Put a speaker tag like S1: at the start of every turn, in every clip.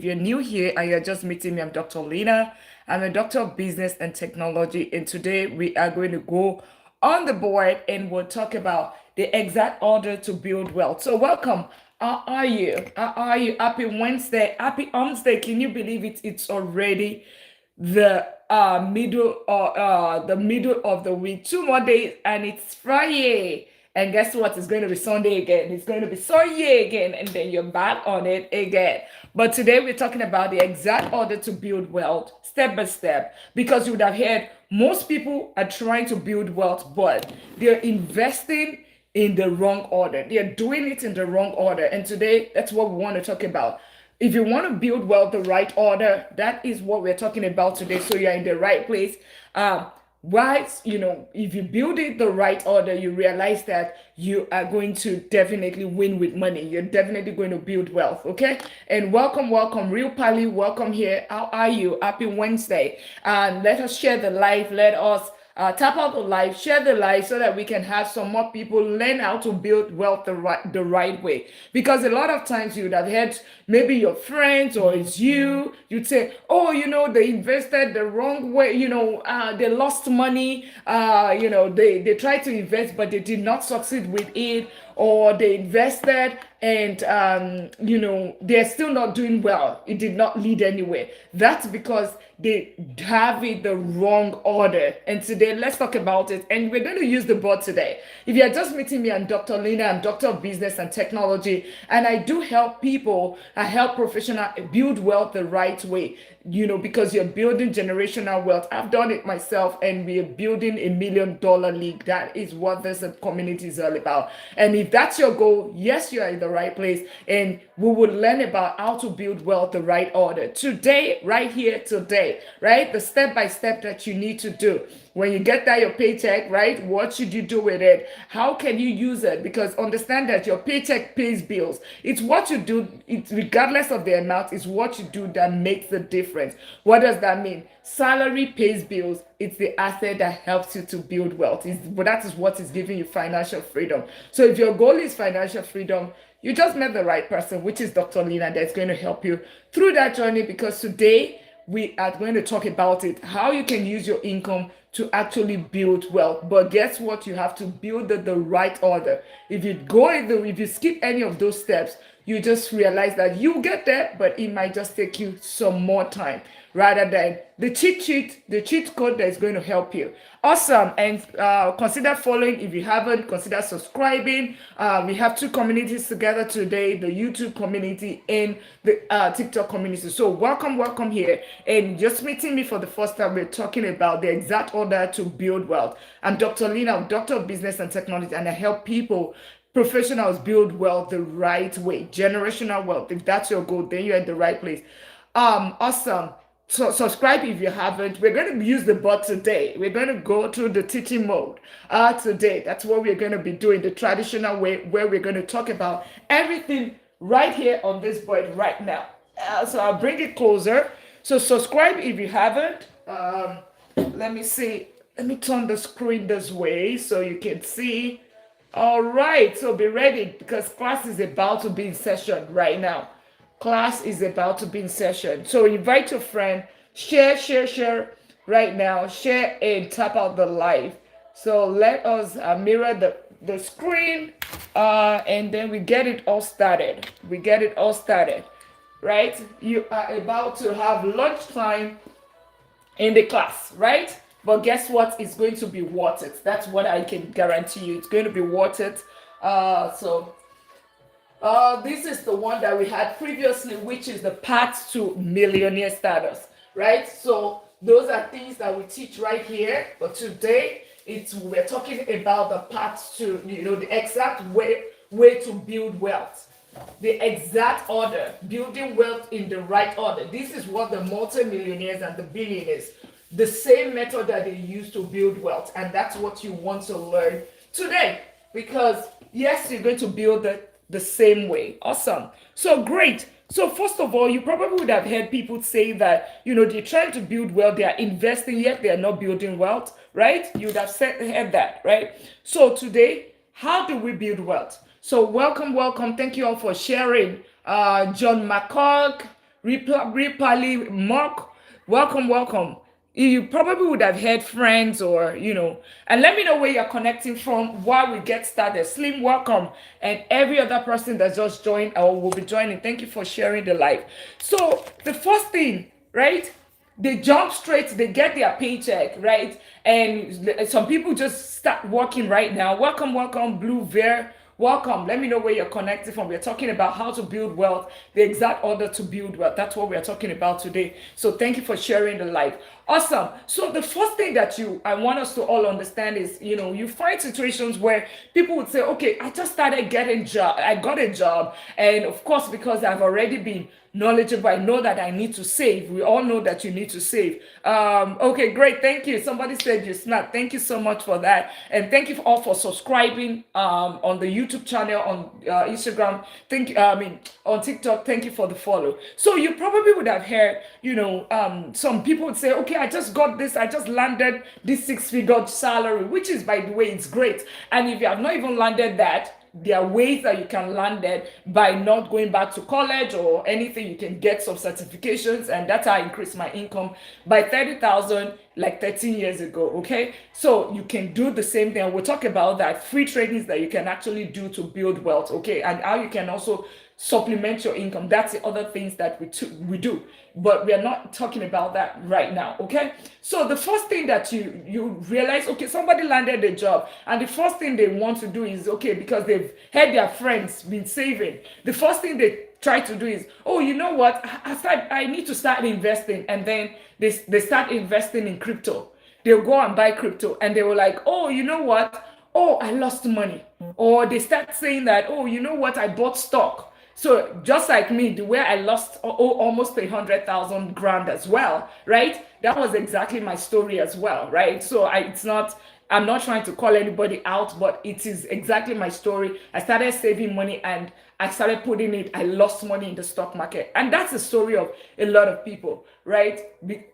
S1: If you're new here and you're just meeting me, I'm Dr. Lina. I'm a doctor of business and technology, and today we are going to go on the board and we'll talk about the exact order to build wealth. So, welcome. How are you? How are you? Happy Wednesday. Happy Wednesday. Can you believe it? It's already the middle of the week. 2 more days and it's Friday. And guess what? It's going to be Sunday again. It's going to be Sunday again, and then you're back on it again. But today we're talking about the exact order to build wealth, step by step, because you would have heard most people are trying to build wealth, but they're investing in the wrong order. They're doing it in the wrong order. And today, that's what we want to talk about. If you want to build wealth the right order, that is what we're talking about today. So you're in the right place. Right, if you build it the right order, you realize that you are going to definitely win with money. You're definitely going to build wealth. Okay. And welcome, Real Pally. Welcome here. How are you? Happy Wednesday. And let us share the life. Let us tap out the life, share the life so that we can have some more people learn how to build wealth the right way. Because a lot of times you would have heard maybe your friends or it's you'd say, oh, they invested the wrong way, they lost money, they tried to invest, but they did not succeed with it, or they invested and they're still not doing well. It did not lead anywhere. That's because they have it the wrong order. And today let's talk about it, and we're going to use the board today. If you're just meeting me, I'm Dr. Lina. I'm doctor of business and technology, and I do help people. I help professionals build wealth the right way, because you're building generational wealth. I've done it myself, and we are building $1 million league. That is what this community is all about. And if that's your goal, yes, you are in the right place, and we will learn about how to build wealth the right order today, right here, today, right? The step by step that you need to do. When you get that your paycheck, right? What should you do with it? How can you use it? Because understand that your paycheck pays bills. It's what you do, it's regardless of the amount, it's what you do that makes the difference. What does that mean? Salary pays bills. It's the asset that helps you to build wealth. But that is what is giving you financial freedom. So if your goal is financial freedom, you just met the right person, which is Dr. Lina, that's going to help you through that journey. Because today we are going to talk about it, how you can use your income to actually build wealth. But guess what? You have to build it the right order. If you skip any of those steps, you just realize that you get there, but it might just take you some more time rather than the cheat code that is going to help you. Awesome. And consider following if you haven't. Consider subscribing. We have two communities together today, the YouTube community and the TikTok community. So welcome here. And just meeting me for the first time, we're talking about the exact order to build wealth. I'm Dr. Lina, I'm doctor of business and technology, and I help people, professionals, build wealth the right way, generational wealth. If that's your goal, then you're in the right place. Awesome. So subscribe if you haven't. We're going to use the bot today. We're going to go through the teaching mode today. That's what we're going to be doing, the traditional way, where we're going to talk about everything right here on this board right now. So I'll bring it closer. So subscribe if you haven't. Let me see. Let me turn the screen this way so you can see. All right. So be ready because class is about to be in session right now. Class is about to be in session. So invite your friend, share right now, share and tap out the live. So let us mirror the screen and then we get it all started. Right? You are about to have lunchtime in the class, right? But guess what? It's going to be worth it. That's what I can guarantee you. It's going to be worth it. This is the one that we had previously, which is the path to millionaire status, right? So those are things that we teach right here. But today, we're talking about the path to, the exact way to build wealth. The exact order, building wealth in the right order. This is what the multimillionaires and the billionaires, the same method that they use to build wealth. And that's what you want to learn today. Because yes, you're going to build it the same way. Awesome. So great. So first of all, you probably would have heard people say that, they're trying to build wealth, they are investing, yet they are not building wealth, right? You would have heard that, right? So today, how do we build wealth? So welcome. Thank you all for sharing. John McCork, Ripali, Mark, welcome, welcome. You probably would have had friends or, and let me know where you're connecting from while we get started. Slim, welcome. And every other person that just joined or will be joining, thank you for sharing the live. So, the first thing, right? They jump straight, they get their paycheck, right? And some people just start working right now. Welcome, welcome, Blue Bear. Welcome. Let me know where you're connected from. We're talking about how to build wealth, the exact order to build wealth. That's what we're talking about today. So thank you for sharing the live. Awesome. So the first thing that I want us to all understand is, you find situations where people would say, okay, I just started getting job. I got a job. And of course, because I've already been knowledgeable, I know that I need to save. We all know that you need to save. Okay, great. Thank you. Somebody said you snap. Thank you so much for that. And thank you all for subscribing on the YouTube channel, on Instagram. On TikTok. Thank you for the follow. So you probably would have heard, some people would say, okay, I just got this. I just landed this six-figure salary, which is, by the way, it's great. And if you have not even landed that, there are ways that you can land it by not going back to college or anything. You can get some certifications, and that's how I increased my income by 30,000 like 13 years ago. Okay, so you can do the same thing. We'll talk about that, free trainings that you can actually do to build wealth. Okay, and how you can also supplement your income. That's the other things that we do, but we are not talking about that right now. Okay, so the first thing that you realize, okay, somebody landed a job, and the first thing they want to do is, okay, because they've had their friends been saving, the first thing they try to do is, oh, you know what, I need to start investing. And then they start investing in crypto. They'll go and buy crypto, and they were like, oh, you know what, oh, I lost money. Or they start saying that, oh, you know what, I bought stock. So just like me, the way I lost almost 100,000 grand as well, right? That was exactly my story as well, right? So I'm not trying to call anybody out, but it is exactly my story. I started saving money and I started putting it, I lost money in the stock market. And that's the story of a lot of people, right?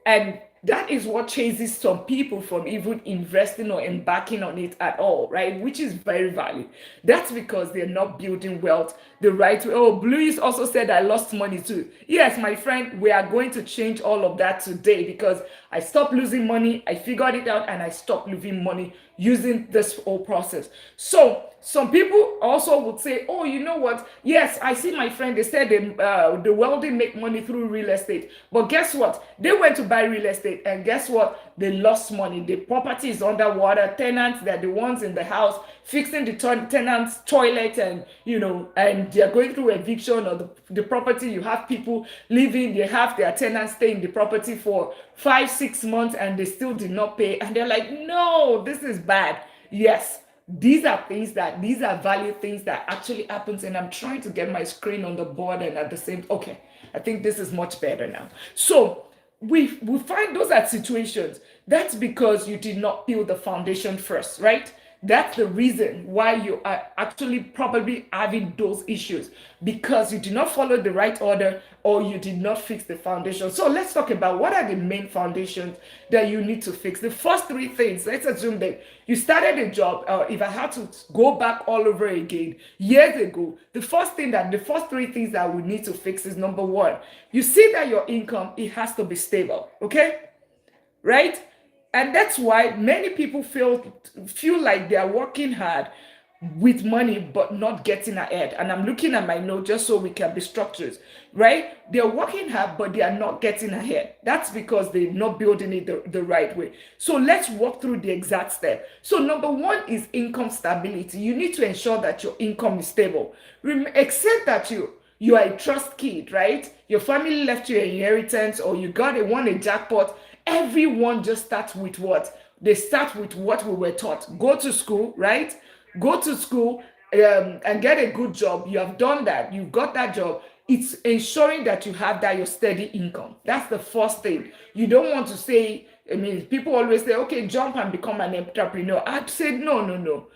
S1: And that is what chases some people from even investing or embarking on it at all, right? Which is very valid. That's because they're not building wealth the right way. Oh, Blue's also said I lost money too. Yes, my friend, we are going to change all of that today because I stopped losing money, I figured it out, and I stopped losing money using this whole process. So some people also would say, oh, you know what? Yes, I see my friend, they said the wealthy make money through real estate. But guess what? They went to buy real estate, and guess what? They lost money. The property is underwater. Tenants, they're the ones in the house fixing the tenants' toilet, and and they're going through eviction of the property. You have people living, they have their tenants stay in the property for 5-6 months, and they still did not pay. And they're like, no, this is bad. Yes, these are value things that actually happens. And I'm trying to get my screen on the board, and at the same, okay, I think this is much better now. So we find those are situations. That's because you did not build the foundation first, right? That's the reason why you are actually probably having those issues, because you did not follow the right order or you did not fix the foundation. So let's talk about what are the main foundations that you need to fix. The first three things, let's assume that you started a job. If I had to go back all over again years ago, the first three things that we need to fix is, number one, you see that your income, it has to be stable, okay? Right? And that's why many people feel like they are working hard with money but not getting ahead. And I'm looking at my note just so we can be structured, right? They're working hard but they are not getting ahead. That's because they're not building it the right way. So let's walk through the exact step. So number one is income stability. You need to ensure that your income is stable. Except that you are a trust kid, right? Your family left you an inheritance, or you won a jackpot. Everyone just starts with what? They start with what we were taught. Go to school, right? Go to school and get a good job. You have done that. You've got that job. It's ensuring that you have your steady income. That's the first thing. You don't want to say, people always say, okay, jump and become an entrepreneur. I'd say, no.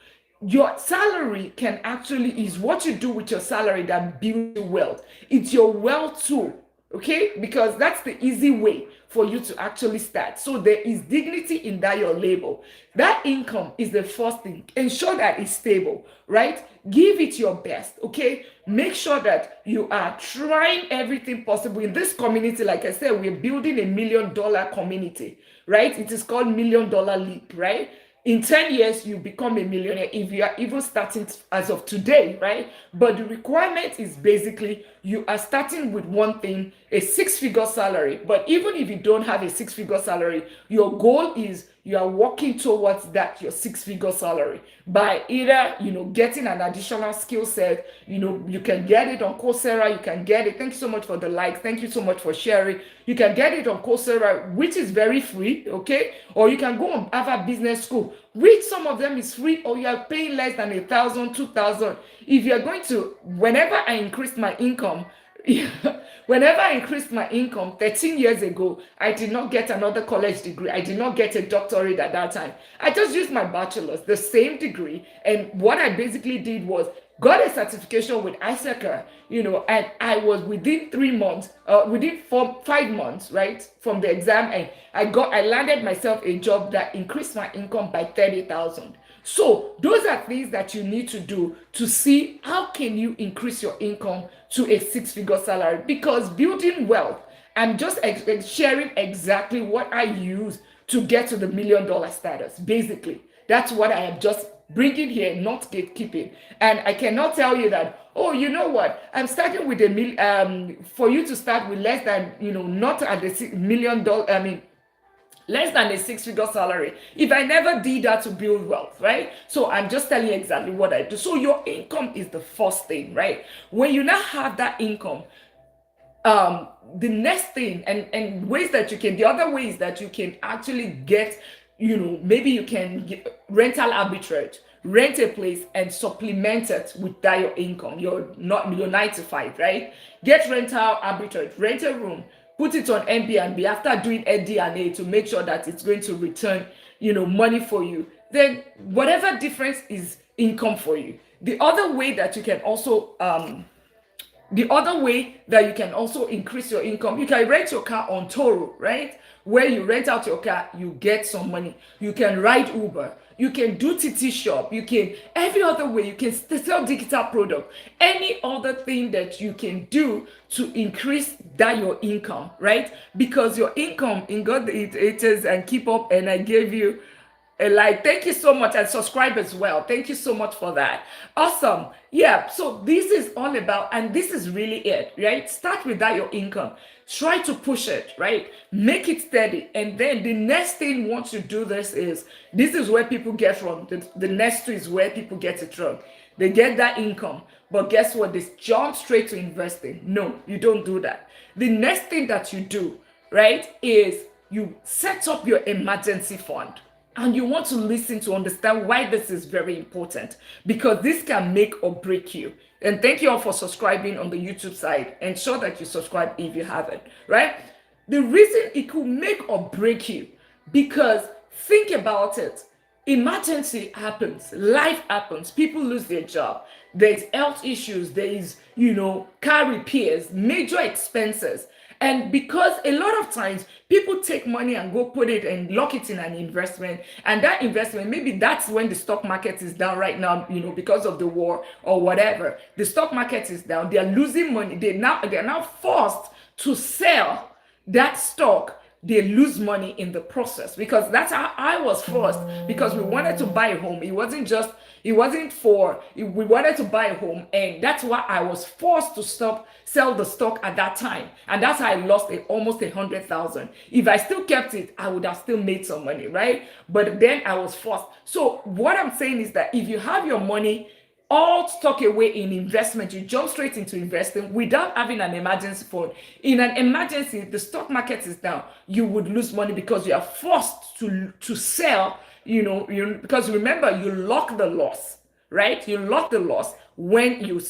S1: Your salary is what you do with your salary that builds your wealth. It's your wealth too. okay? Because that's the easy way for you to actually start. So there is dignity in that your labor. That income is the first thing. Ensure that it's stable, right? Give it your best, okay? Make sure that you are trying everything possible in this community. Like I said, we're building $1 million community, right? It is called $1 million leap, right? In 10 years you become a millionaire if you are even starting as of today, right? But the requirement is basically you are starting with one thing, a six-figure salary. But even if you don't have a six-figure salary, your goal is you are working towards that your six-figure salary by either getting an additional skill set. You can get it on Coursera. You can get it. Thank you so much for the likes. Thank you so much for sharing. You can get it on Coursera, which is very free, okay? Or you can go on Harvard Business School, which some of them is free, or you are paying less than 1,000, 2,000. If you're going to, whenever I increase my income, whenever I increased my income 13 years ago, I did not get another college degree. I did not get a doctorate at that time. I just used my bachelor's, the same degree. And what I basically did was got a certification with ISACA, and I was within 3 months, within 5 months, right, from the exam, and I landed myself a job that increased my income by 30,000. So those are things that you need to do to see how can you increase your income to a six-figure salary. Because building wealth, I'm just sharing exactly what I use to get to the $1 million status. Basically, that's what I am just bringing here, not gatekeeping. And I cannot tell you that, oh, you know what, I'm starting with for you to start with less than, not at the $1 million, less than a six-figure salary, if I never did that to build wealth, right? So I'm just telling you exactly what I do. So your income is the first thing, right? When you now have that income, the next thing, and ways that you can, the other ways that you can actually get, maybe you can get rental arbitrage, rent a place and supplement it with that your income, your 9 to 5, right? Get rental arbitrage, rent a room, put it on Airbnb after doing AD&A to make sure that it's going to return, money for you. Then whatever difference is income for you. The other way that you can also increase your income, you can rent your car on Toro, right? Where you rent out your car, you get some money. You can ride Uber. You can do TT shop. You can, every other way, you can sell digital product. Any other thing that you can do to increase that your income, right? Because your income in God it is, and keep up, and I gave you a like. Thank you so much, and subscribe as well. Thank you so much for that. Awesome. Yeah, so this is all about, and this is really it, right? Start with that your income. Try to push it, right? Make it steady. And then the next thing once you do this is where people get wrong. The next two is where people get it wrong. They get that income, but guess what? They jump straight to investing. No, you don't do that. The next thing that you do, right, is you set up your emergency fund. And you want to listen to understand why this is very important, because this can make or break you. And thank you all for subscribing on the YouTube side. Ensure that you subscribe if you haven't, right? The reason it could make or break you, because think about it. Emergency happens, life happens, people lose their job, there's health issues, there is, car repairs, major expenses. And because a lot of times people take money and go put it and lock it in an investment, and that investment, maybe that's when the stock market is down right now, because of the war or whatever. The stock market is down, they're losing money, they're now forced to sell that stock. They lose money in the process, because that's how I was forced, because we wanted to buy a home. We wanted to buy a home, and that's why I was forced to sell the stock at that time. And that's how I lost almost 100,000. If I still kept it, I would have still made some money, right? But then I was forced. So what I'm saying is that if you have your money all stuck away in investment, you jump straight into investing without having an emergency fund. In an emergency, the stock market is down, you would lose money because you are forced to sell, because remember, you lock the loss, right? You lock the loss when you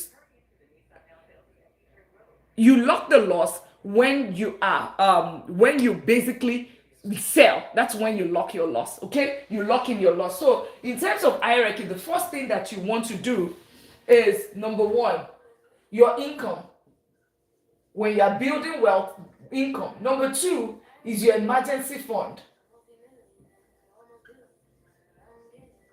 S1: lock the loss when you basically sell. That's when you lock your loss, okay? You lock in your loss. So in terms of hierarchy, the first thing that you want to do is, number one, your income. when you are building wealth, income. Number two is your emergency fund.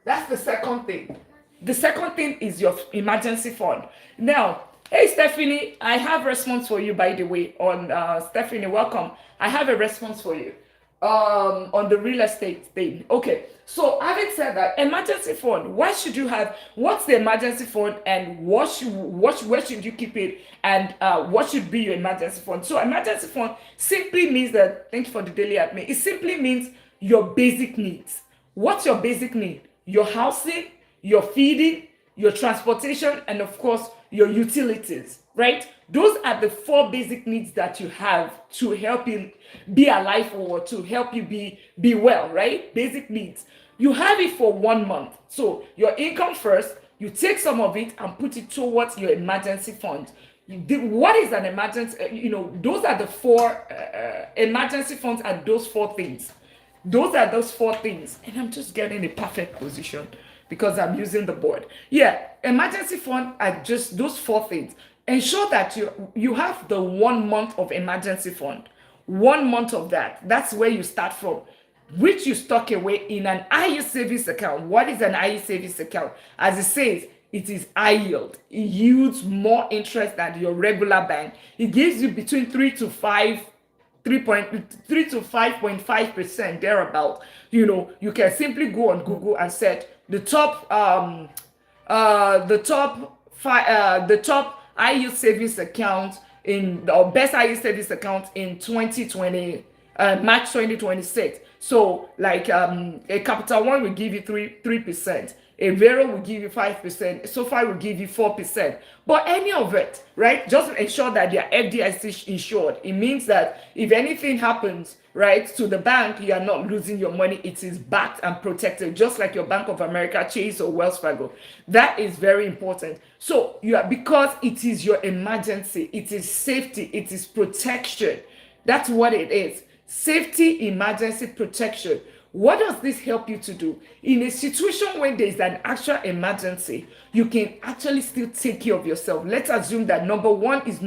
S1: That's the second thing. The second thing is your emergency fund. Now, hey Stephanie, I have response for you by the way on Stephanie, welcome. I have a response for you on the real estate thing. Okay. So having said that, emergency fund, why should you have what's the emergency fund and where should you keep it and what should be your emergency fund? So emergency fund simply means that thank you for the daily admin. It simply means your basic needs. What's your basic need? Your housing, your feeding, your transportation, and of course, your utilities, right? Those are the four basic needs that you have to help you be alive or to help you be well, right? Basic needs. You have it for 1 month. So your income first, you take some of it and put it towards your emergency fund. What is an emergency? Those are the four emergency funds are those four things. Those are those four things. And I'm just getting a perfect position because I'm using the board. Yeah, emergency fund are just those four things. Ensure that you have the 1 month of emergency fund. 1 month of that. That's where you start from, which you stock away in an IU savings account. What is an IU savings account? As it says, it is high yield. It yields more interest than your regular bank. It gives you between 3 to 5.5% thereabout. You can simply go on Google and set the top IU savings account in or best IU savings account in 2020 March 2026. So like a Capital One will give you 3%. A Vero will give you 5%. So far will give you 4%. But any of it, right? Just ensure that they are FDIC insured. It means that if anything happens, right, to the bank, you are not losing your money. It is backed and protected, just like your Bank of America, Chase, or Wells Fargo. That is very important. So because it is your emergency, it is safety, it is protection. That's what it is. Safety, emergency protection. What does this help you to do? In a situation when there is an actual emergency, you can actually still take care of yourself. Let's assume that number one is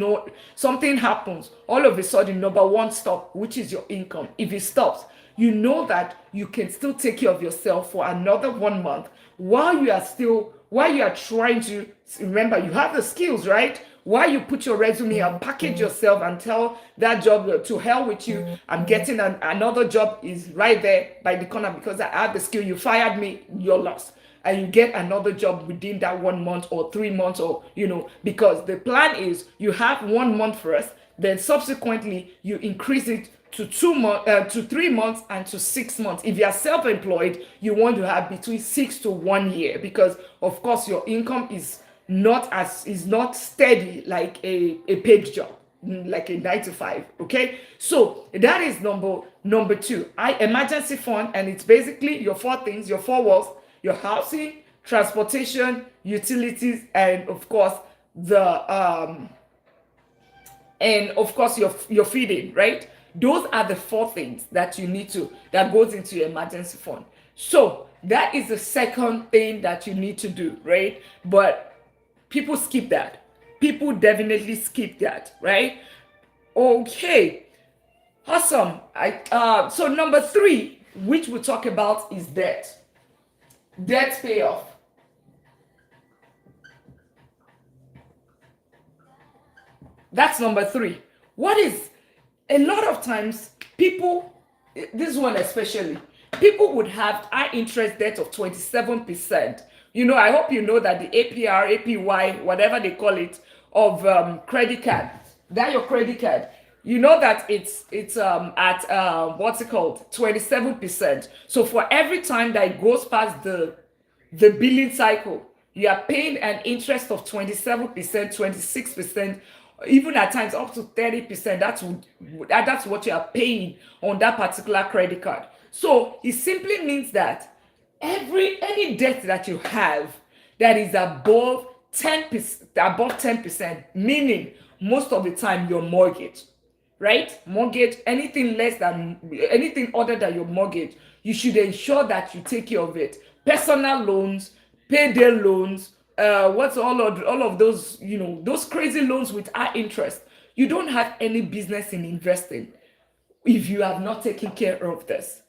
S1: something happens. All of a sudden, number one stops, which is your income. If it stops, you know that you can still take care of yourself for another 1 month while you are trying to remember you have the skills, right? While you put your resume and package yourself and tell that job to hell with you, I'm getting another job is right there by the corner because I have the skill. You fired me, you're lost. And you get another job within that 1 month or 3 months or, because the plan is you have 1 month first, then subsequently you increase it to 2 months, to 3 months, and to 6 months. If you are self-employed, you want to have between 6 to 1 year because, of course, your income is not steady like a paid job, like a 9 to 5. Okay, so that is number two. Emergency fund, and it's basically your four things, your four walls: your housing, transportation, utilities, and of course your feeding, right? Those are the four things that that goes into your emergency fund. So that is the second thing that you need to do, right? But people skip that. People definitely skip that, right? Okay, awesome. So number three, which we'll talk about, is debt. Debt payoff. That's number three. What is a lot of times people, this one especially, people would have high interest debt of 27%. I hope you know that the APR, APY, whatever they call it, of credit card, that your credit card, that it's at what's it called, 27%. So for every time that it goes past the billing cycle, you are paying an interest of 27%, 26%, even at times up to 30%. That's what you are paying on that particular credit card. So it simply means that any debt that you have that is above 10%, meaning most of the time your mortgage, right? Mortgage, anything other than your mortgage, you should ensure that you take care of it. Personal loans, payday loans, what's all of those, those crazy loans with high interest. You don't have any business in investing if you have not taken care of this.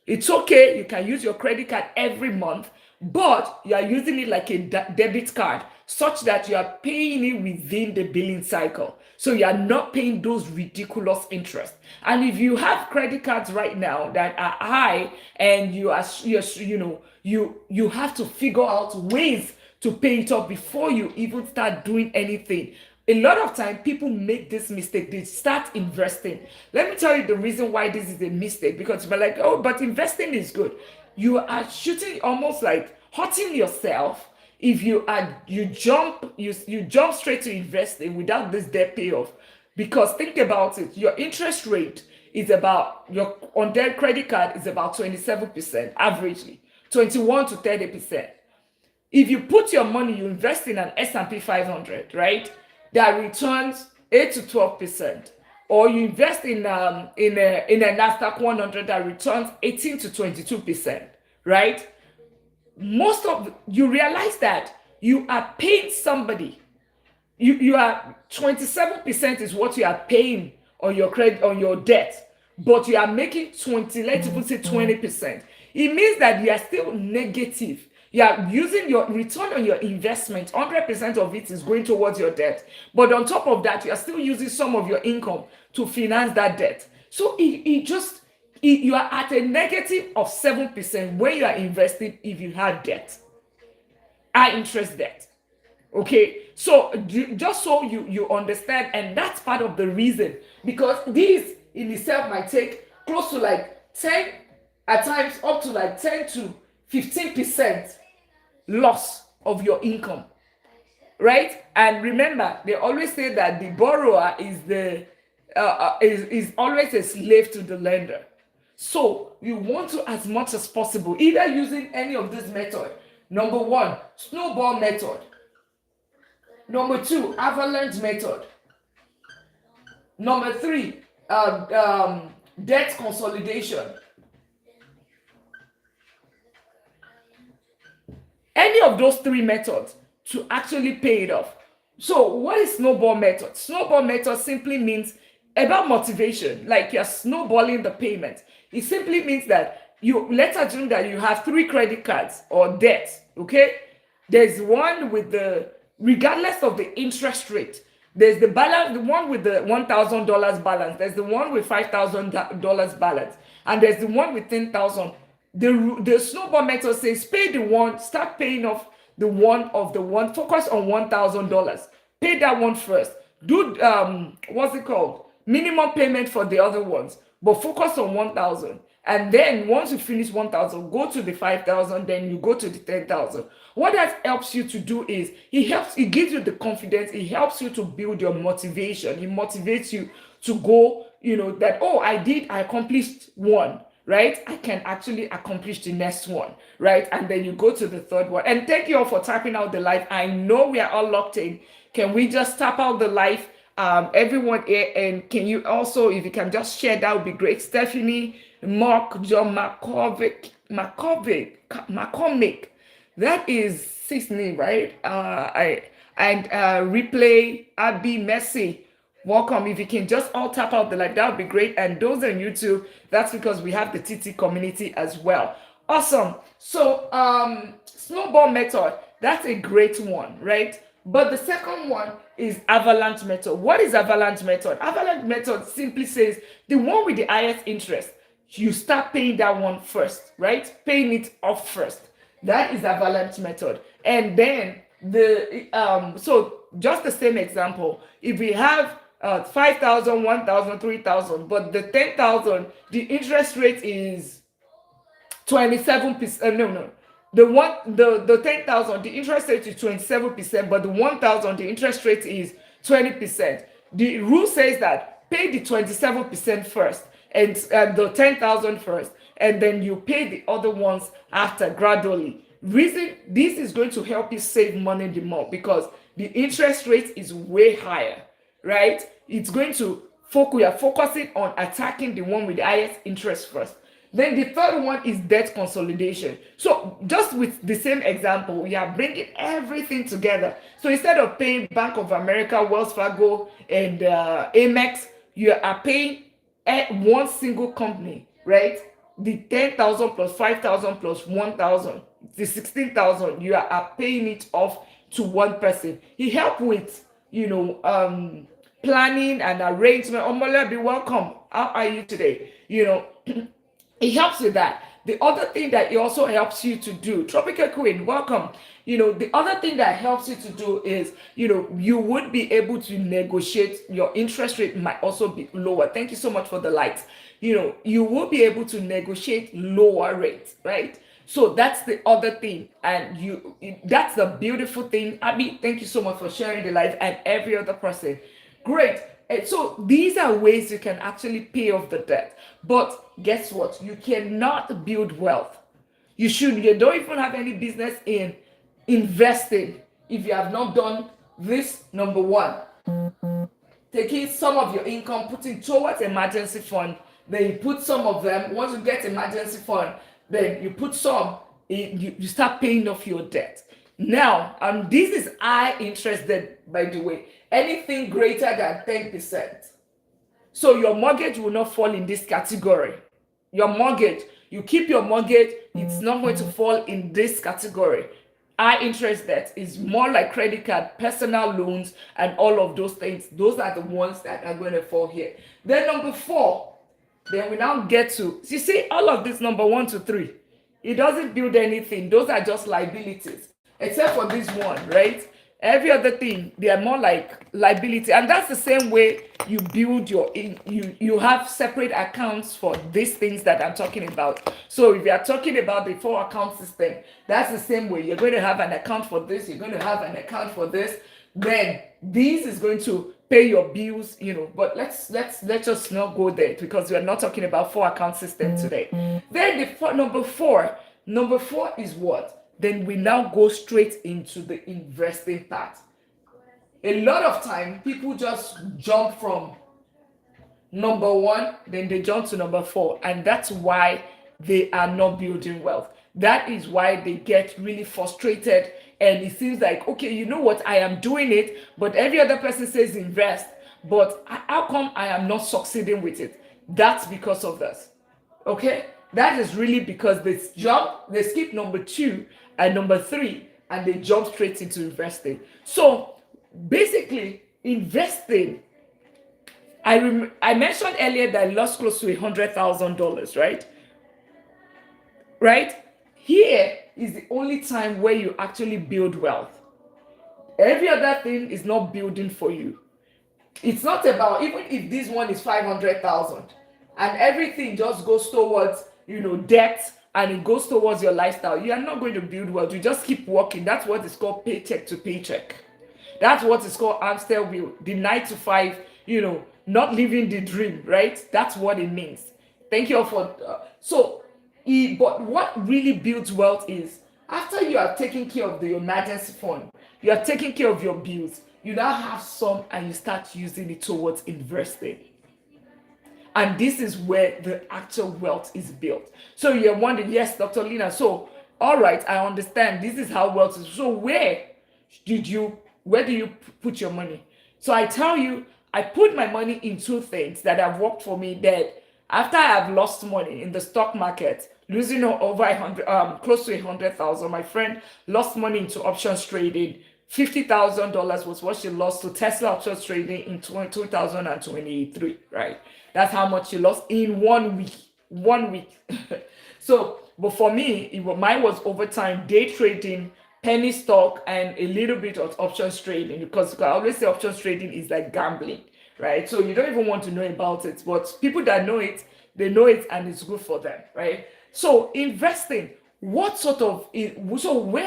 S1: It's okay, you can use your credit card every month, but you are using it like a debit card, such that you are paying it within the billing cycle. So you are not paying those ridiculous interest. And if you have credit cards right now that are high, and you have to figure out ways to pay it off before you even start doing anything. A lot of time people make this mistake. They start investing. Let me tell you the reason why this is a mistake, because you're like, oh, but investing is good. You are shooting, almost like hurting yourself, if you jump straight to investing without this debt payoff. Because think about it, your interest rate is about, your on their credit card is about 27% averagely, 21 to 30%. If you put your money, you invest in an S&P 500, right? That returns 8 to 12%. Or you invest in a Nasdaq 100 that returns 18 to 22%, right? You realize that you are paying somebody. You are 27% is what you are paying on your credit, on your debt, but you are making 20, let's even say 20%. It means that you are still negative. You are using your return on your investment, 100% of it is going towards your debt. But on top of that, you are still using some of your income to finance that debt. So you are at a negative of 7% when you are investing if you have debt, high interest debt. Okay, so just so you understand, and that's part of the reason, because this in itself might take close to like 10, at times up to like 10 to 15% loss of your income, right? And remember, they always say that the borrower is always a slave to the lender. So you want to, as much as possible, either using any of this method. Number one, snowball method. Number two, avalanche method. Number three, debt consolidation. Any of those three methods to actually pay it off. So what is snowball method? Snowball method simply means about motivation, like you're snowballing the payment. It simply means that let's assume that you have 3 credit cards or debts, okay? There's one with regardless of the interest rate, there's the one with the $1,000 balance, there's the one with $5,000 balance, and there's the one with $10,000. The snowball method says pay the one, start paying off the one, focus on $1,000, pay that one first, do what's it called, minimum payment for the other ones, but focus on 1,000. And then once you finish 1,000, go to the 5,000, then you go to the 10,000. What that helps you to do is it gives you the confidence, it helps you to build your motivation. It motivates you to go, that, oh, I accomplished one, right? I can actually accomplish the next one, right? And then you go to the third one. And thank you all for tapping out the live. I know we are all locked in. Can we just tap out the live? Everyone here, and can you also, if you can just share, that would be great. Stephanie, Mark, John, McCormick, that is his name, right? Replay, Abby, Messi, welcome. If you can just all tap out the live, that would be great. And those on YouTube, that's because we have the TT community as well. Awesome. So snowball method, that's a great one, right? But the second one is avalanche method. What is avalanche method? Avalanche method simply says the one with the highest interest, you start paying that one first, right? Paying it off first. That is avalanche method. And then so just the same example, if we have 5,000, 1,000, 3,000, but the 10,000, the interest rate is 27%. No. The 10,000, the interest rate is 27%, but the 1,000, the interest rate is 20%. The rule says that pay the 27% first and the 10,000 first, and then you pay the other ones after gradually. Reason this is going to help you save money the more, because the interest rate is way higher, right? It's going to we are focusing on attacking the one with the highest interest first. Then the third one is debt consolidation. So just with the same example, we are bringing everything together. So instead of paying Bank of America, Wells Fargo, and Amex, you are paying at one single company, right? The 10,000 plus 5,000 plus 1,000, the 16,000, you are paying it off to one person. He helped with, planning and arrangement. Omolabi, welcome. How are you today? It helps with that. The other thing that it also helps you to do, Tropical Queen, welcome. The other thing that helps you to do is, you would be able to negotiate. Your interest rate might also be lower. Thank you so much for the likes. You will be able to negotiate lower rates, right? So that's the other thing, and that's the beautiful thing. Abby, thank you so much for sharing the life, and every other person. Great. And so these are ways you can actually pay off the debt. But guess what? You cannot build wealth. You don't even have any business in investing if you have not done this. Number one, taking some of your income, putting towards emergency fund. Then you put some of them. Once you get emergency fund, then you put some. You start paying off your debt. Now, this is high interest debt, by the way. Anything greater than 10%. So your mortgage will not fall in this category. Your mortgage, you keep your mortgage, it's not going to fall in this category. High interest debt is more like credit card, personal loans, and all of those things. Those are the ones that are going to fall here. Then number 4, then we now get to, you see all of this number 1 to 3. It doesn't build anything. Those are just liabilities, except for this one, right? Every other thing, they are more like liability. And that's the same way you build you have separate accounts for these things that I'm talking about. So if you are talking about the 4-account system, that's the same way. You're going to have an account for this, you're going to have an account for this. Then this is going to pay your bills, but let's just not go there, because we're not talking about 4-account system today. Then number four is what? Then we now go straight into the investing part. A lot of time, people just jump from number 1, then they jump to number 4, and that's why they are not building wealth. That is why they get really frustrated, and it seems like, okay, you know what, I am doing it, but every other person says invest, but how come I am not succeeding with it? That's because of this. Okay, that is really because they skip number 2 and number 3, and they jump straight into investing. So basically, investing, I mentioned earlier that I lost close to $100,000, right? Right? Here is the only time where you actually build wealth. Every other thing is not building for you. It's not about, even if this one is 500,000 and everything just goes towards, debt, and it goes towards your lifestyle, you are not going to build wealth. You just keep working. That's what is called paycheck to paycheck. That's what is called hamster wheel, the 9 to 5, not living the dream, right? That's what it means. Thank you all for, but what really builds wealth is after you are taking care of the emergency fund, you are taking care of your bills, you now have some and you start using it towards investing. And this is where the actual wealth is built. So you're wondering, yes, Dr. Lina, so, all right, I understand. This is how wealth is. So where do you put your money? So I tell you, I put my money in 2 things that have worked for me, that after I have lost money in the stock market, losing over close to 100,000, my friend lost money into options trading. $50,000 was what she lost to Tesla options trading in 2023, right? That's how much she lost in 1 week. 1 week. So, but for me, mine was over time, day trading, penny stock, and a little bit of options trading, because I always say options trading is like gambling, right? So you don't even want to know about it, but people that know it, they know it, and it's good for them, right? So investing, where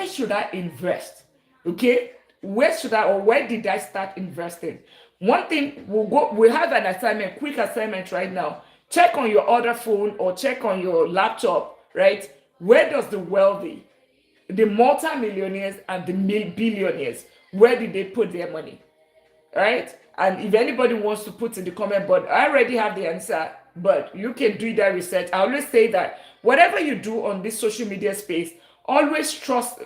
S1: should I invest? Okay, where did I start investing? One thing, we have an assignment, quick assignment right now. Check on your other phone or check on your laptop, right? Where does the wealthy, the multi-millionaires and the billionaires, where did they put their money, right? And if anybody wants to put in the comment board, I already have the answer. but you can do that research. I always say that whatever you do on this social media space, always trust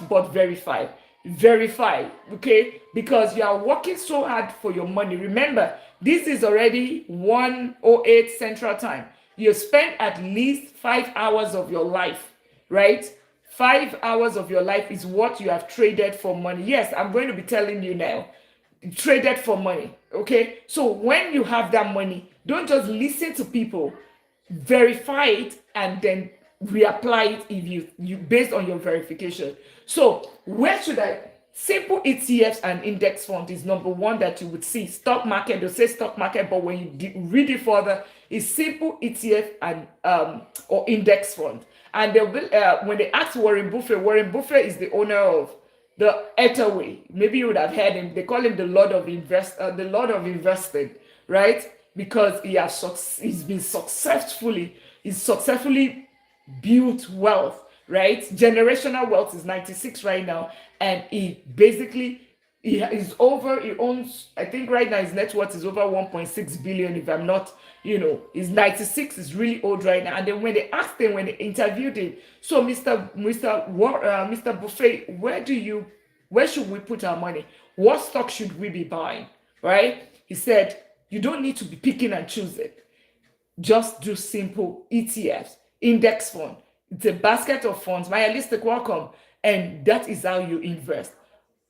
S1: but verify. Verify, okay? Because you are working so hard for your money. Remember, this is already 1:08 Central Time. You spend at least 5 hours of your life, right? 5 hours of your life is what you have traded for money. Yes, I'm going to be telling you now, traded for money. Okay, so when you have that money, don't just listen to people, verify it and then reapply it if you based on your verification. So where should I? Simple ETFs and index fund is number one that you would see. Stock market, they say stock market, but when you read it further, it's simple ETF and or index fund. And they will when they ask Warren Buffett is the owner of the Hathaway. Maybe you would have heard him. They call him the Lord of Investing, right? Because he's successfully built wealth, right? Generational wealth is 96 right now, and he owns, I think right now his net worth is over 1.6 billion, if I'm not, he's 96, is really old right now. And then when they asked him, when they interviewed him, so Mr. Buffet, where should we put our money? What stock should we be buying? Right? He said, you don't need to be picking and choosing. Just do simple ETFs, index fund. It's a basket of funds, my holistic welcome, and that is how you invest.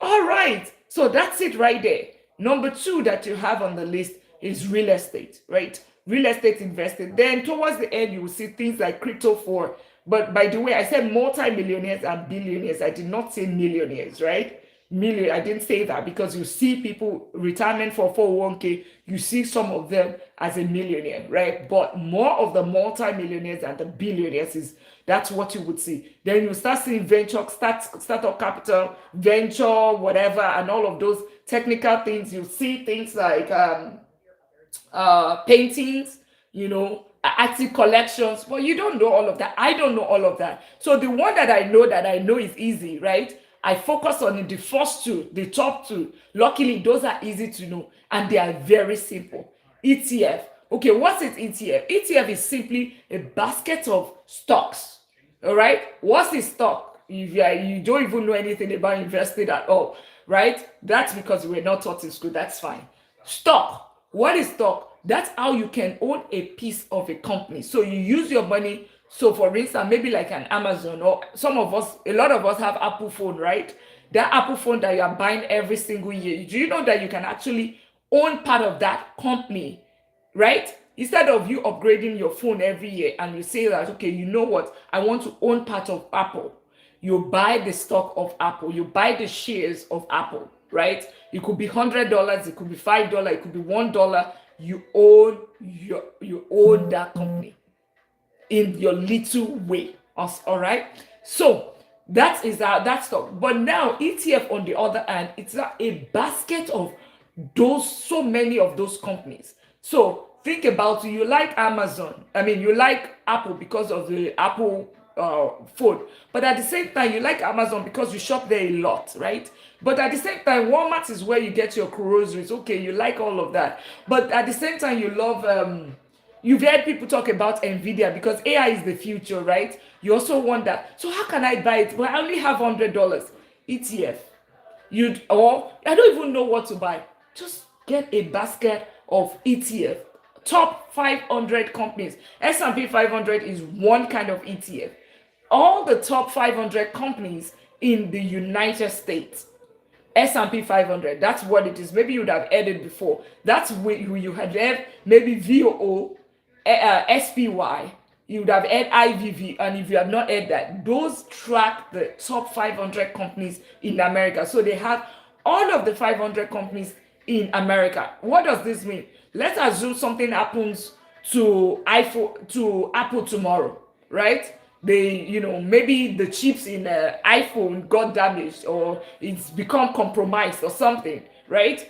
S1: All right, so that's it right there. Number two that you have on the list is real estate, right? Real estate investing. Then towards the end, you will see things like crypto for. But by the way, I said multi-millionaires and billionaires. I did not say millionaires, right? Million. I didn't say that because you see people retirement for 401k. You see some of them as a millionaire, right? But more of the multi-millionaires and the billionaires that's what you would see. Then you start seeing startup capital, venture, whatever, and all of those technical things. You see things like paintings, active collections, but you don't know all of that. I don't know all of that. So the one that I know is easy, right? I focus on the first two, the top two. Luckily, those are easy to know and they are very simple. ETF. Okay, what's it ETF? ETF is simply a basket of stocks. All right? What's a stock? If you don't even know anything about investing at all, right? That's because we're not taught in school. That's fine. Stock. What is stock? That's how you can own a piece of a company. So you use your money. So for instance, maybe like an Amazon, or a lot of us have Apple phone, right? That Apple phone that you are buying every single year. Do you know that you can actually own part of that company, right? Instead of you upgrading your phone every year and you say that, okay, you know what? I want to own part of Apple. You buy the stock of Apple. You buy the shares of Apple, right? It could be $100. It could be $5. It could be $1. You own that company in your little way. All right. So that is that stock. But now ETF on the other hand, it's a basket of so many of those companies. So think about, you like Amazon. I mean, you like Apple because of the Apple phone. But at the same time, you like Amazon because you shop there a lot, right? But at the same time, Walmart is where you get your groceries. Okay, you like all of that. But at the same time, you love you've heard people talk about Nvidia because AI is the future, right? You also want that. So how can I buy it? Well, I only have $100. ETF. Or I don't even know what to buy. Just get a basket of ETF. Top 500 companies. S&P 500 is one kind of ETF. All the top 500 companies in the United States. S&P 500, that's what it is. Maybe you would have heard it before. That's where you had heard maybe VOO, SPY, you would have heard IVV, and if you have not heard that, those track the top 500 companies in America. So they have all of the 500 companies in America. What does this mean? Let's assume something happens to Apple tomorrow, right? Maybe the chips in iPhone got damaged or it's become compromised or something, right?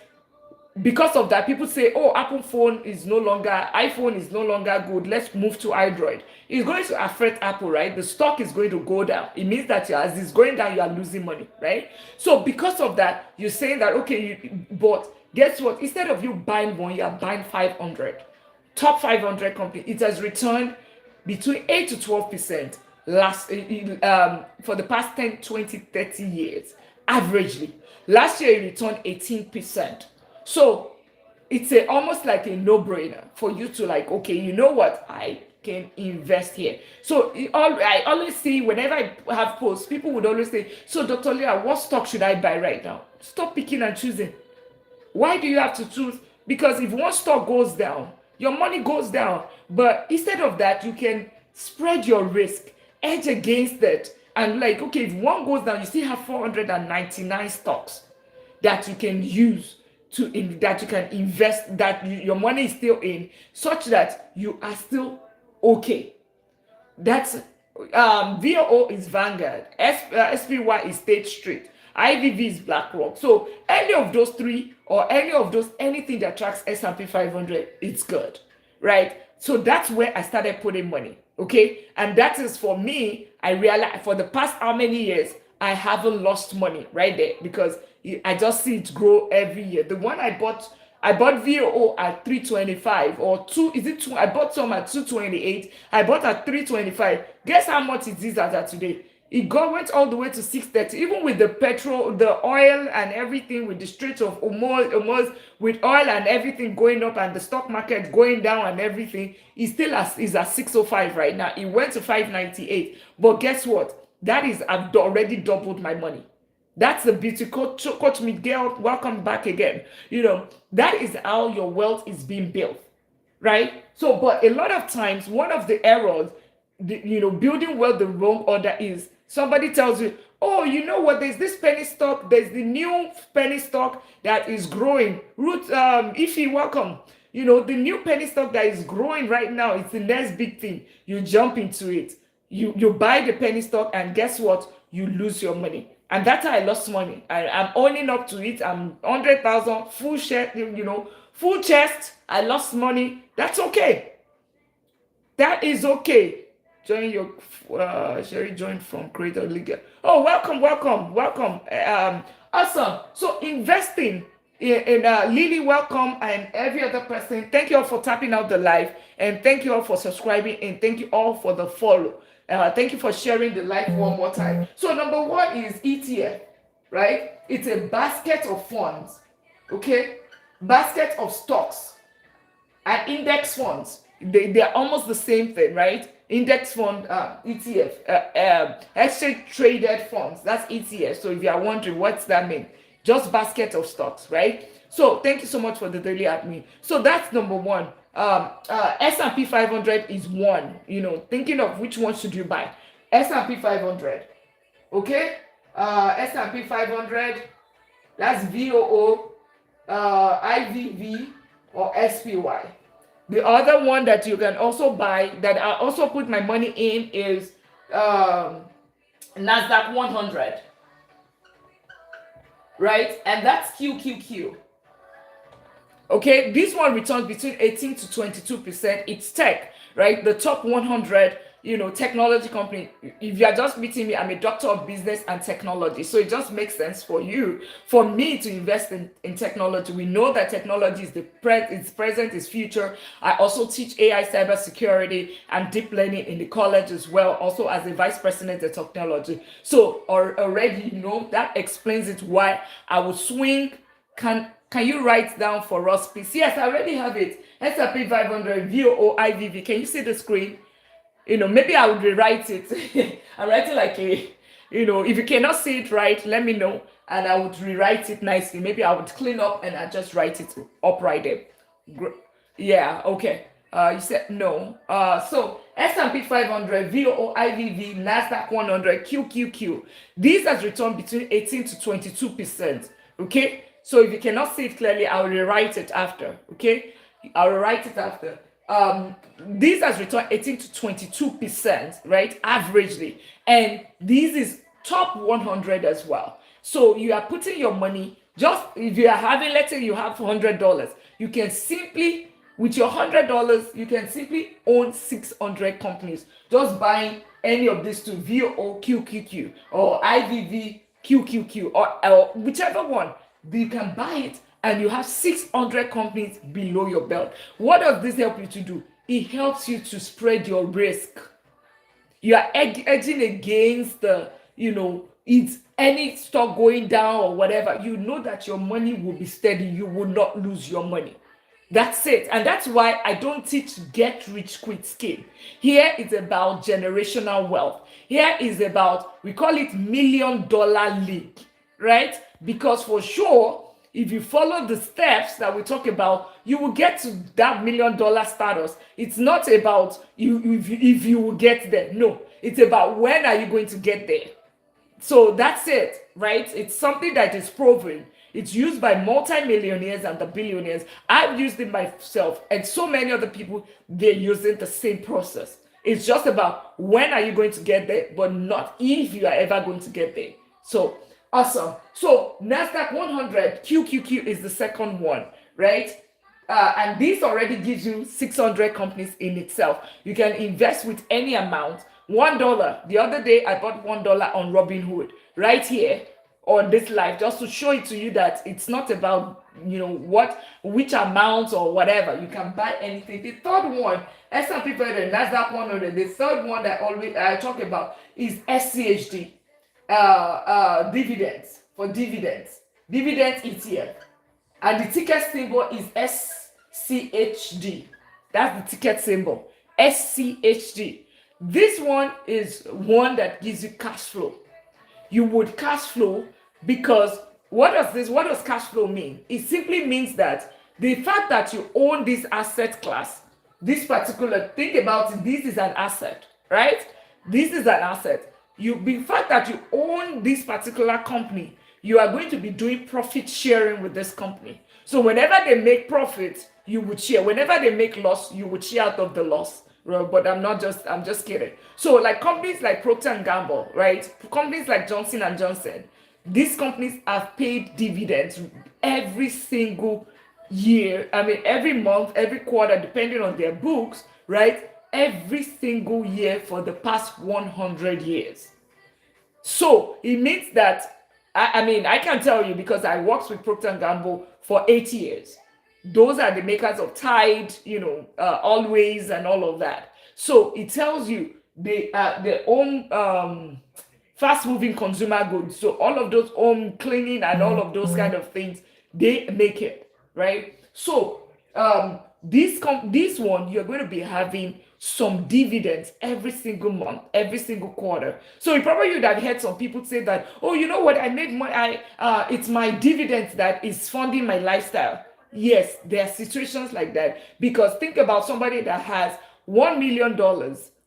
S1: Because of that, people say, oh, iPhone is no longer good. Let's move to Android. It's going to affect Apple, right? The stock is going to go down. It means that as it's going down, you are losing money, right? So because of that, you're saying that, okay, but guess what? Instead of you buying one, you are buying 500. top 500 company, it has returned between 8 to 12% last for the past 10, 20, 30 years, averagely. Last year, it returned 18%. So it's almost like a no-brainer for you to like, okay, you know what, I can invest here. So I always see whenever I have posts, people would always say, so Dr. Leah, what stock should I buy right now? Stop picking and choosing. Why do you have to choose? Because if one stock goes down, your money goes down. But instead of that, you can spread your risk, edge against it. And like, okay, if one goes down, you still have 499 stocks that you can use that you can invest, that your money is still in, such that you are still okay. That's VOO is Vanguard, SPY is State Street, IVV is BlackRock. So any of those three, or any of those, anything that tracks S&P 500, it's good, right? So that's where I started putting money, okay? And that is, for me, I realized for the past how many years, I haven't lost money right there, because I just see it grow every year. The one I bought VOO at 325 or 2, is it 2? I bought some at 228. I bought at 325. Guess how much it is at today? Went all the way to 630. Even with the petrol, the oil and everything, with the Strait of Hormuz, with oil and everything going up and the stock market going down and everything, is at 605 right now. It went to 598. But guess what? That is, I've already doubled my money. That's the beauty. Coach Miguel, welcome back again. That is how your wealth is being built, right? So, but a lot of times, one of the errors, building wealth the wrong order is somebody tells you, oh, you know what, there's this penny stock, there's the new penny stock that is growing. Ruth, Ify, welcome. The new penny stock that is growing right now, it's the next big thing. You jump into it. You buy the penny stock, and guess what? You lose your money. And that's how I lost money. I'm owning up to it. I'm 100,000, full share, full chest. I lost money. That's okay. That is okay. Join your Sherry joined from Creator League. Oh, welcome. Awesome. So investing in Lily, welcome, and every other person. Thank you all for tapping out the live, and thank you all for subscribing, and thank you all for the follow. Thank you for sharing the live one more time. So number one is ETF, right? It's a basket of funds, okay? Basket of stocks and index funds. They're almost the same thing, right? Index fund, ETF, exchange traded funds. That's ETF. So if you are wondering what's that mean, just basket of stocks, right? So thank you so much for the daily admin. So that's number one. S&P 500 is one. Thinking of which one should you buy. S&P 500, okay? S&P 500, that's VOO, IVV, or SPY. The other one that you can also buy, that I also put my money in, is NASDAQ 100, right? And that's QQQ. Okay, this one returns between 18 to 22%. It's tech, right? The top 100, technology company. If you are just meeting me, I'm a doctor of business and technology. So it just makes sense for me to invest in technology. We know that technology is it's present, is future. I also teach AI, cybersecurity, and deep learning in the college as well, also as a vice president of technology. So already, that explains it why I would swing. Can you write down for us, please? Yes, I already have it. S&P 500, VOO, IVV. Can you see the screen? Maybe I would rewrite it. I'm writing like if you cannot see it right, let me know, and I would rewrite it nicely. Maybe I would clean up and I just write it up right there. Yeah, okay. You said no. So S&P 500, VOO, IVV, NASDAQ 100, QQQ. These has returned between 18 to 22%. Okay. So if you cannot see it clearly, I will rewrite it after, okay? I will write it after. This has returned 18 to 22%, right? Averagely. And this is top 100 as well. So you are putting your money, just if you are having, let's say you have $100, you can simply, with your $100, you can simply own 600 companies. Just buying any of these two, VOO, QQQ, or IVV, QQQ, or whichever one. You can buy it and you have 600 companies below your belt. What does this help you to do? It helps you to spread your risk. You are edging against the, it's any stock going down or whatever. You know that your money will be steady. You will not lose your money. That's it. And that's why I don't teach get rich quick scheme. Here it's about generational wealth. Here is about, we call it $1 million league, right? Because for sure, if you follow the steps that we talk about, you will get to that $1 million status. It's not about if you will get there. No, it's about when are you going to get there. So that's it, right? It's something that is proven. It's used by multimillionaires and the billionaires. I've used it myself, and so many other people, they're using the same process. It's just about when are you going to get there, but not if you are ever going to get there. So awesome. So NASDAQ 100 QQQ is the second one, right? And this already gives you 600 companies in itself. You can invest with any amount. $1. The other day I bought $1 on Robinhood right here on this live, just to show it to you that it's not about which amount or whatever. You can buy anything. The third one, S&P 500, NASDAQ 100. The third one that always I talk about is SCHD. Dividends ETF, and the ticket symbol is SCHD. That's the ticket symbol, SCHD. This one is one that gives you cash flow. You would cash flow because what does cash flow mean? It simply means that the fact that you own this asset class, this particular, think about it, this is an asset, right? This is an asset. The fact that you own this particular company, you are going to be doing profit sharing with this company. So whenever they make profit, you would share. Whenever they make loss, you would share out of the loss. But I'm just kidding. So like companies like Procter & Gamble, right? Companies like Johnson & Johnson, these companies have paid dividends every single year. I mean, every month, every quarter, depending on their books, right? Every single year for the past 100 years. So it means that, I can tell you because I worked with Procter & Gamble for 8 years. Those are the makers of Tide, Always and all of that. So it tells you they own fast moving consumer goods. So all of those home cleaning and all of those kind of things, they make it, right? So this one, you're going to be having some dividends every single month, every single quarter. So you probably would have heard some people say that, oh, you know what, I made money, it's my dividends that is funding my lifestyle. Yes, there are situations like that, because think about somebody that has $1 million,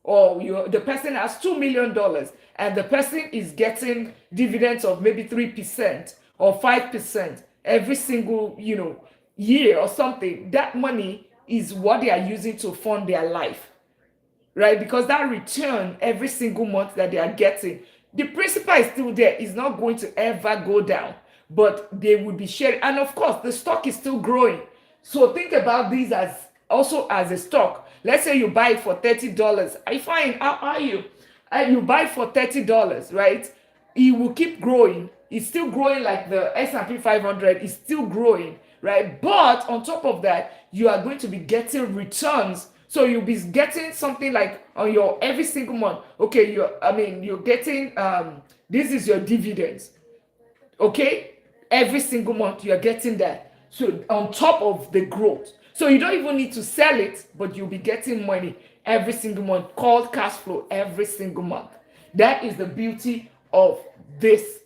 S1: or the person has $2 million, and the person is getting dividends of maybe 3% or 5% every single year or something. That money is what they are using to fund their life, right? Because that return every single month that they are getting, the principal is still there. It's not going to ever go down, but they will be sharing. And of course, the stock is still growing. So think about these as also as a stock. Let's say you buy it for $30. I find, how are you? And you buy for $30, right? It will keep growing. It's still growing, like the S&P 500 is still growing, right? But on top of that, you are going to be getting returns. So you'll be getting something like on your every single month. Okay, you're getting this is your dividends. Okay, every single month you're getting that. So on top of the growth. So you don't even need to sell it, but you'll be getting money every single month, called cash flow every single month. That is the beauty of this.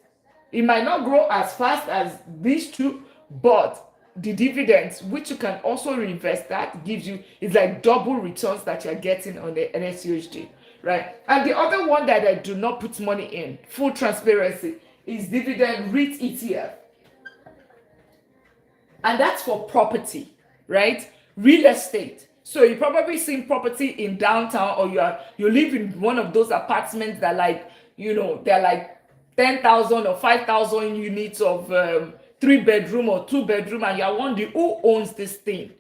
S1: It might not grow as fast as these two, but the dividends, which you can also reinvest, that gives you, is like double returns that you're getting on the NSUHD, right? And the other one that I do not put money in, full transparency, is dividend REIT ETF. And that's for property, right? Real estate. So you probably seen property in downtown, or you live in one of those apartments that they're like 10,000 or 5,000 units of 3-bedroom or 2-bedroom, and you're wondering who owns this thing.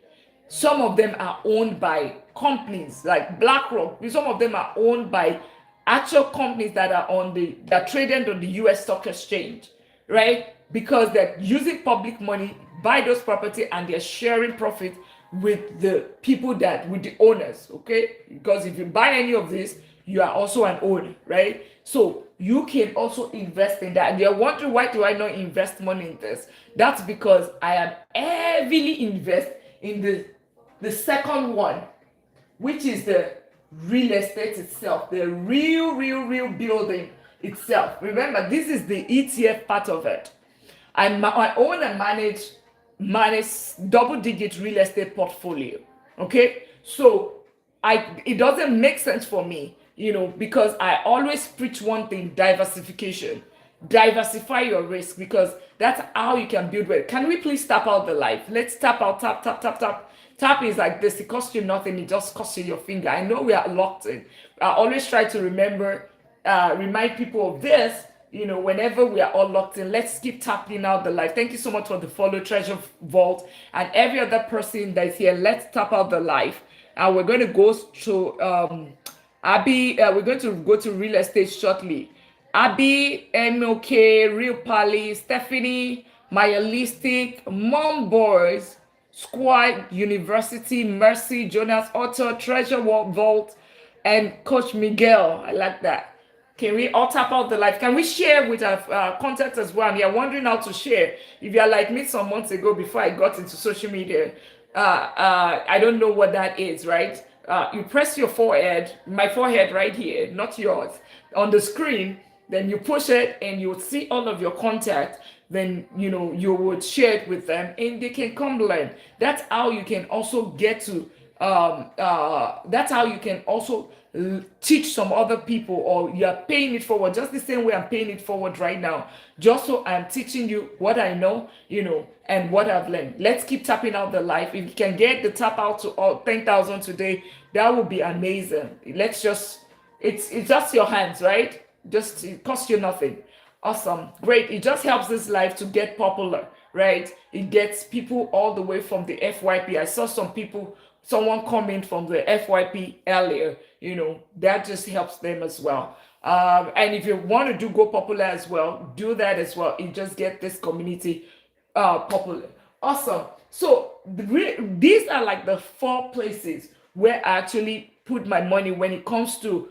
S1: Some of them are owned by companies like BlackRock. Some of them are owned by actual companies that are traded on the US stock exchange, right? Because they're using public money, buy those property and they're sharing profit with the people with the owners, okay? Because if you buy any of this, you are also an owner, right? So you can also invest in that. And you're wondering, why do I not invest money in this? That's because I am heavily invest in the second one, which is the real estate itself, the real building itself. Remember, this is the ETF part of it. I own and manage double-digit real estate portfolio. Okay, so it doesn't make sense for me, because I always preach one thing: diversification. Diversify your risk, because that's how you can build wealth. Can we please tap out the life? Let's tap out, tap, tap, tap, tap. Tap is like this. It costs you nothing. It just costs you your finger. I know we are locked in. I always try to remind people of this, whenever we are all locked in. Let's keep tapping out the life. Thank you so much for the follow, Treasure Vault, and every other person that's here. Let's tap out the life. And we're going to go to Abby. We're going to go to real estate shortly. Abby, MOK, Real Pally, Stephanie, Mayalistic, Mom Boys, Squad University, Mercy, Jonas Otto, Treasure Vault, and Coach Miguel. I like that. Can we all tap out the life? Can we share with our contacts as well? And you're wondering how to share. If you're like me some months ago before I got into social media, I don't know what that is, right? You press your forehead, my forehead right here, not yours, on the screen. Then you push it and you would see all of your contacts. Then, you would share it with them and they can come learn. That's how you can also get to, that's how you can also teach some other people, or you're paying it forward just the same way I'm paying it forward right now. Just so I'm teaching you what I know, and what I've learned. Let's keep tapping out the life. If you can get the tap out to all 10,000 today, that would be amazing. It's just your hands, right? It costs you nothing. Awesome. Great. It just helps this life to get popular, right? It gets people all the way from the FYP. I saw someone comment from the FYP earlier, that just helps them as well. And if you want to go popular as well, do that as well. It just gets this community popular. Awesome. So these are like the 4 places where I actually put my money when it comes to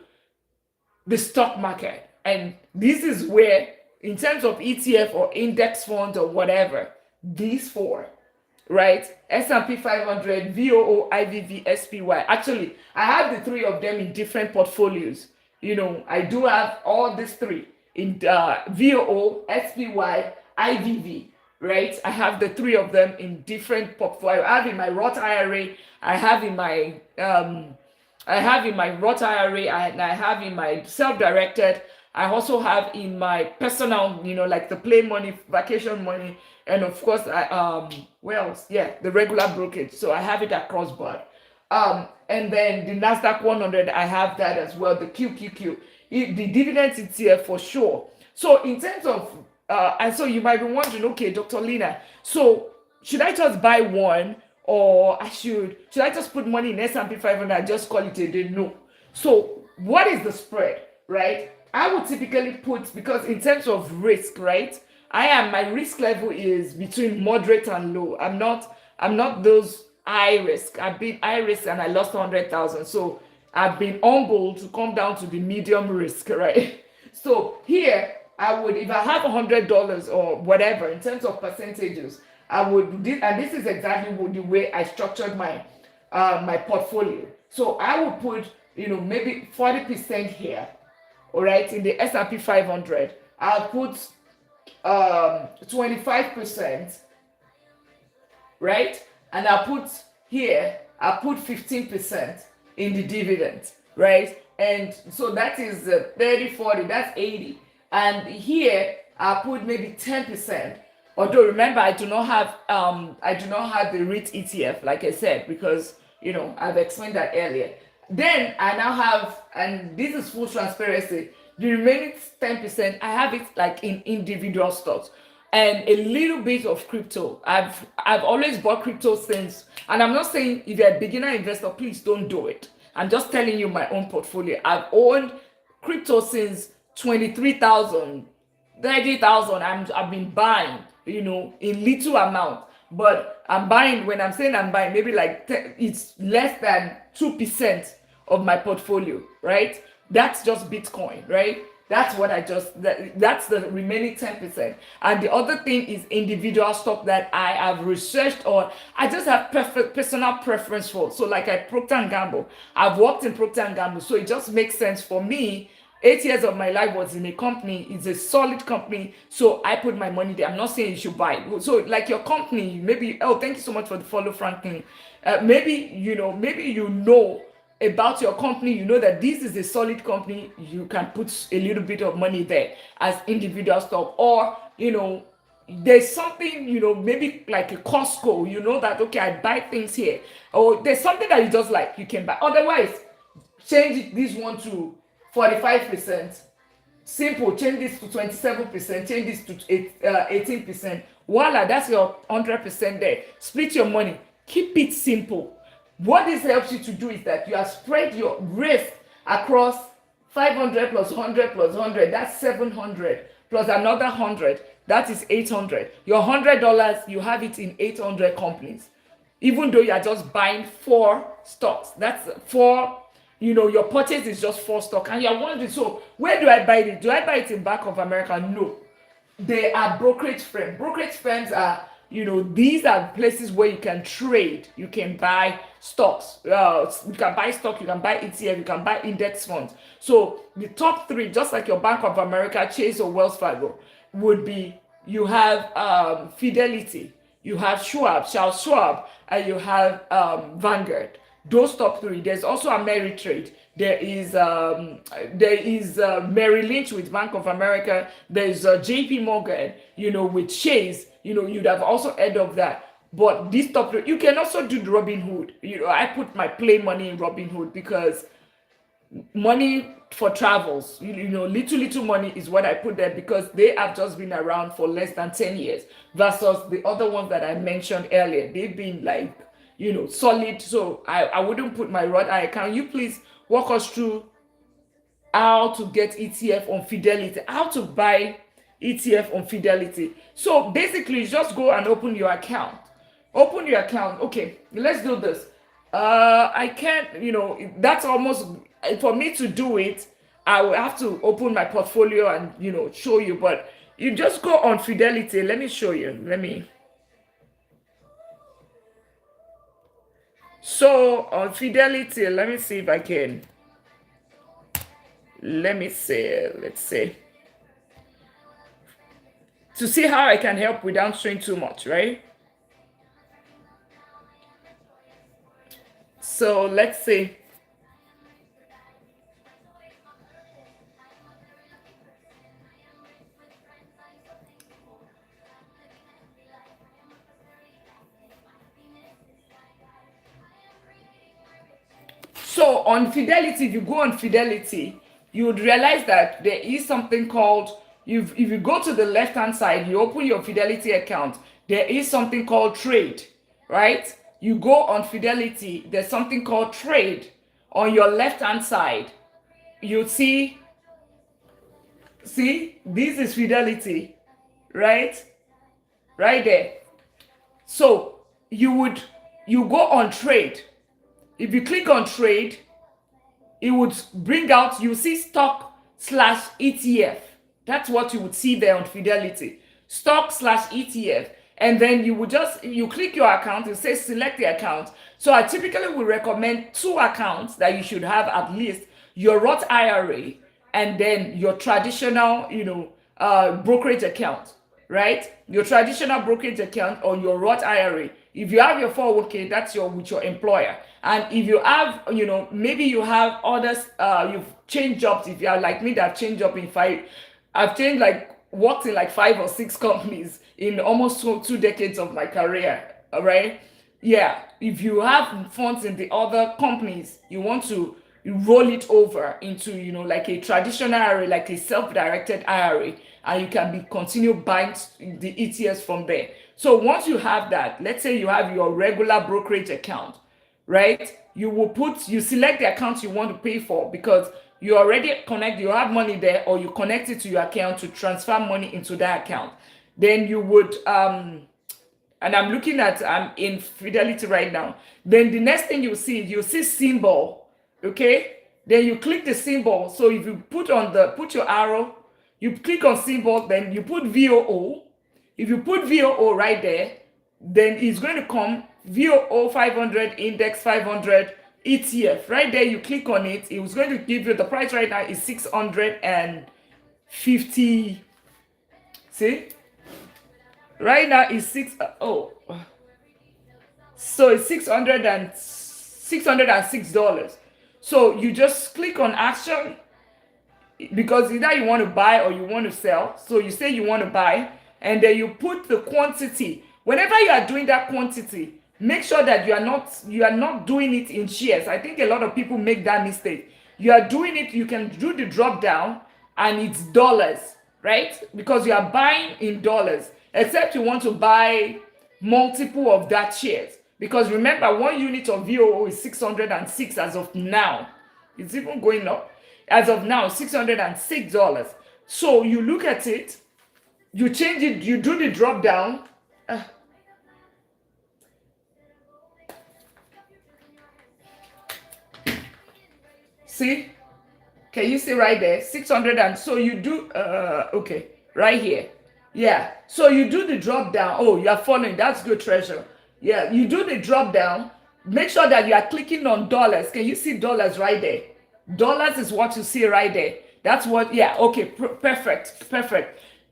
S1: the stock market. And this is where, in terms of ETF or index fund or whatever, these 4, right? S&P 500, VOO, IVV, SPY. Actually, I have the 3 of them in different portfolios. I do have all these 3 in VOO, SPY, IVV, right? I have the 3 of them in different portfolios. I have in my Roth IRA, I have in my Roth IRA, and I have in my self-directed. I also have in my personal, like the play money, vacation money, and of course, the regular brokerage. So I have it across board. And then the NASDAQ 100, I have that as well, the QQQ. The dividends ETF for sure. So in terms of, and so you might be wondering, okay, Dr. Lina, so should I just buy one, or should I just put money in S&P 500 and just call it a day? No. So what is the spread, right? I would typically put, because in terms of risk, right? My risk level is between moderate and low. I'm not those high risk. I've been high risk and I lost 100,000. So I've been humbled to come down to the medium risk, right? So here I would, if I have $100 or whatever in terms of percentages, I would, and this is exactly the way I structured my my portfolio. So I would put, maybe 40% here. All right, in the S&P 500, I'll put 25%, right? And I'll put 15% in the dividend, right? And so that is 30, 40, that's 80. And here I'll put maybe 10%. Although remember, I do not have the REIT ETF, like I said, because I've explained that earlier. Then I now have, and this is full transparency, the remaining 10%, I have it like in individual stocks and a little bit of crypto. I've always bought crypto since, and I'm not saying if you're a beginner investor, please don't do it. I'm just telling you my own portfolio. I've owned crypto since 23,000, 30,000. I've been buying, in little amount. but I'm buying, when I'm saying I'm buying, maybe like it's less than 2% of my portfolio, right? That's just Bitcoin, right? That's what that's the remaining 10%. And the other thing is individual stock that I have researched on. I just have perfect personal preference for. So like at Procter and Gamble, I've worked in Procter and Gamble, so it just makes sense for me. 8 years of my life was in a company. It's a solid company, so I put my money there. I'm not saying you should buy it. So like your company, maybe, oh, thank you so much for the follow, Franklin. Maybe you know about your company, you know that this is a solid company. You can put a little bit of money there as individual stock, or there's something, maybe like a Costco, that okay, I buy things here, or there's something that you just like, you can buy. Otherwise, change this one to 45%. Simple. Change this to 27%. Change this to 18%. Voila, that's your 100% there. Split your money. Keep it simple. What this helps you to do is that you have spread your risk across 500 plus 100 plus 100. That's 700 plus another 100. That is 800. Your $100, you have it in 800 companies, even though you are just buying four stocks. That's four, your purchase is just four stock, and you're wondering, so where do I buy it? Do I buy it in Bank of America? No. They are brokerage firms. Brokerage firms are, these are places where you can trade. You can buy stocks. You can buy stock, you can buy ETF, you can buy index funds. So the top three, just like your Bank of America, Chase, or Wells Fargo, would be, you have Fidelity, you have Charles Schwab, and you have Vanguard. Those top three. There's also Ameritrade. There is Merrill Lynch with Bank of America. There's JP Morgan, with Chase. You'd have also heard of that. But this top three, you can also do the Robinhood. I put my play money in Robinhood because money for travels, little money is what I put there, because they have just been around for less than 10 years versus the other ones that I mentioned earlier. They've been like, solid. So I wouldn't put my Rod I account. You please walk us through how to get ETF on Fidelity, how to buy ETF on Fidelity. So basically, just go and open your account. Open your account. Okay, let's do this. I can't, that's almost, for me to do it, I will have to open my portfolio and, show you. But you just go on Fidelity. Let me show you. So on Fidelity, let me see if I can. Let's see. To see how I can help without showing too much, right? So let's see. So on Fidelity, if you go on Fidelity, you would realize that there is something called, if you go to the left hand side, you open your Fidelity account, there is something called trade, right? You go on Fidelity, there's something called trade. On your left hand side, you see, this is Fidelity, right? Right there. So you go on trade. If you click on trade, it would bring out, you see stock/ETF. That's what you would see there on Fidelity. Stock/ETF. And then you click your account, it says select the account. So I typically would recommend two accounts that you should have at least: your Roth IRA and then your traditional, brokerage account, right? Your traditional brokerage account or your Roth IRA. If you have your 401k, that's with your employer. And if you have, maybe you have others, you've changed jobs. If you are like me, that changed job I've changed, worked in like 5 or 6 companies in almost 2 decades of my career, right? Yeah, if you have funds in the other companies, you want to roll it over into, like a traditional IRA, like a self-directed IRA, and you can continue buying the ETFs from there. So once you have that, let's say you have your regular brokerage account, right? You select the account you want to pay for, because you already you have money there, or you connect it to your account to transfer money into that account. Then you would and I'm in Fidelity right now. Then the next thing you'll see symbol, okay? Then you click the symbol. So if you put your arrow, you click on symbol, then you put VOO. If you put VOO right there, then it's going to come VOO 500 index 500 ETF. Right there, you click on it. It was going to give you the price right now is 650. See, right now is so it's $606. So you just click on action, because either you want to buy or you want to sell. So you say you want to buy, and then you put the quantity. Whenever you are doing that quantity, make sure that you are not doing it in shares. I think a lot of people make that mistake. You are doing it, you can do the drop down, and it's dollars, right? Because you are buying in dollars, except you want to buy multiple of that shares. Because remember, 1 unit of VOO is 606 as of now. It's even going up. As of now, $606. So you look at it, you change it, you do the drop down. See? Can you see right there? 600, and so you do, okay, right here. Yeah, so you do the drop down. Oh, you are following. That's good, treasure. Yeah, you do the drop down. Make sure that you are clicking on dollars. Can you see dollars right there? Dollars is what you see right there. That's what, yeah, okay, perfect.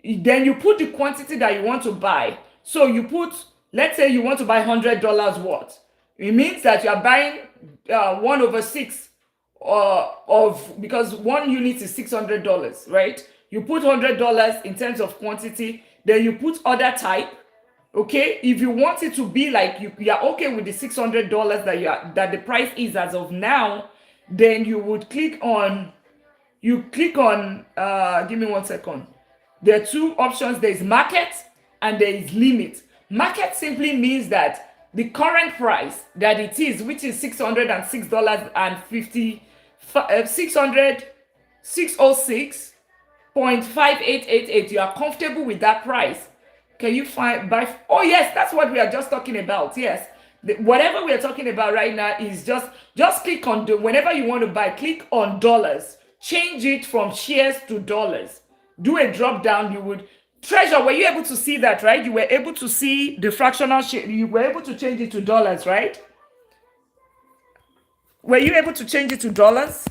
S1: Then you put the quantity that you want to buy. So you put, let's say you want to buy $100 worth. It means that you are buying 1/6 because 1 unit is $600, right? You put $100 in terms of quantity, then you put other type. Okay, if you want it to be like you are okay with the $600 that the price is as of now, then you would click on give me 1 second. There are two options. There is market and there is limit. Market simply means that the current price that it is, which is $606.50, 606.5888, you are comfortable with that price. Can you find by? Oh yes, that's what we are just talking about. Yes, whatever we are talking about right now is just click on whenever you want to buy, click on dollars. Change it from shares to dollars. Do a drop down. You would treasure. Were you able to see that? Right? You were able to see the fractional share. You were able to change it to dollars, right? Were you able to change it to dollars?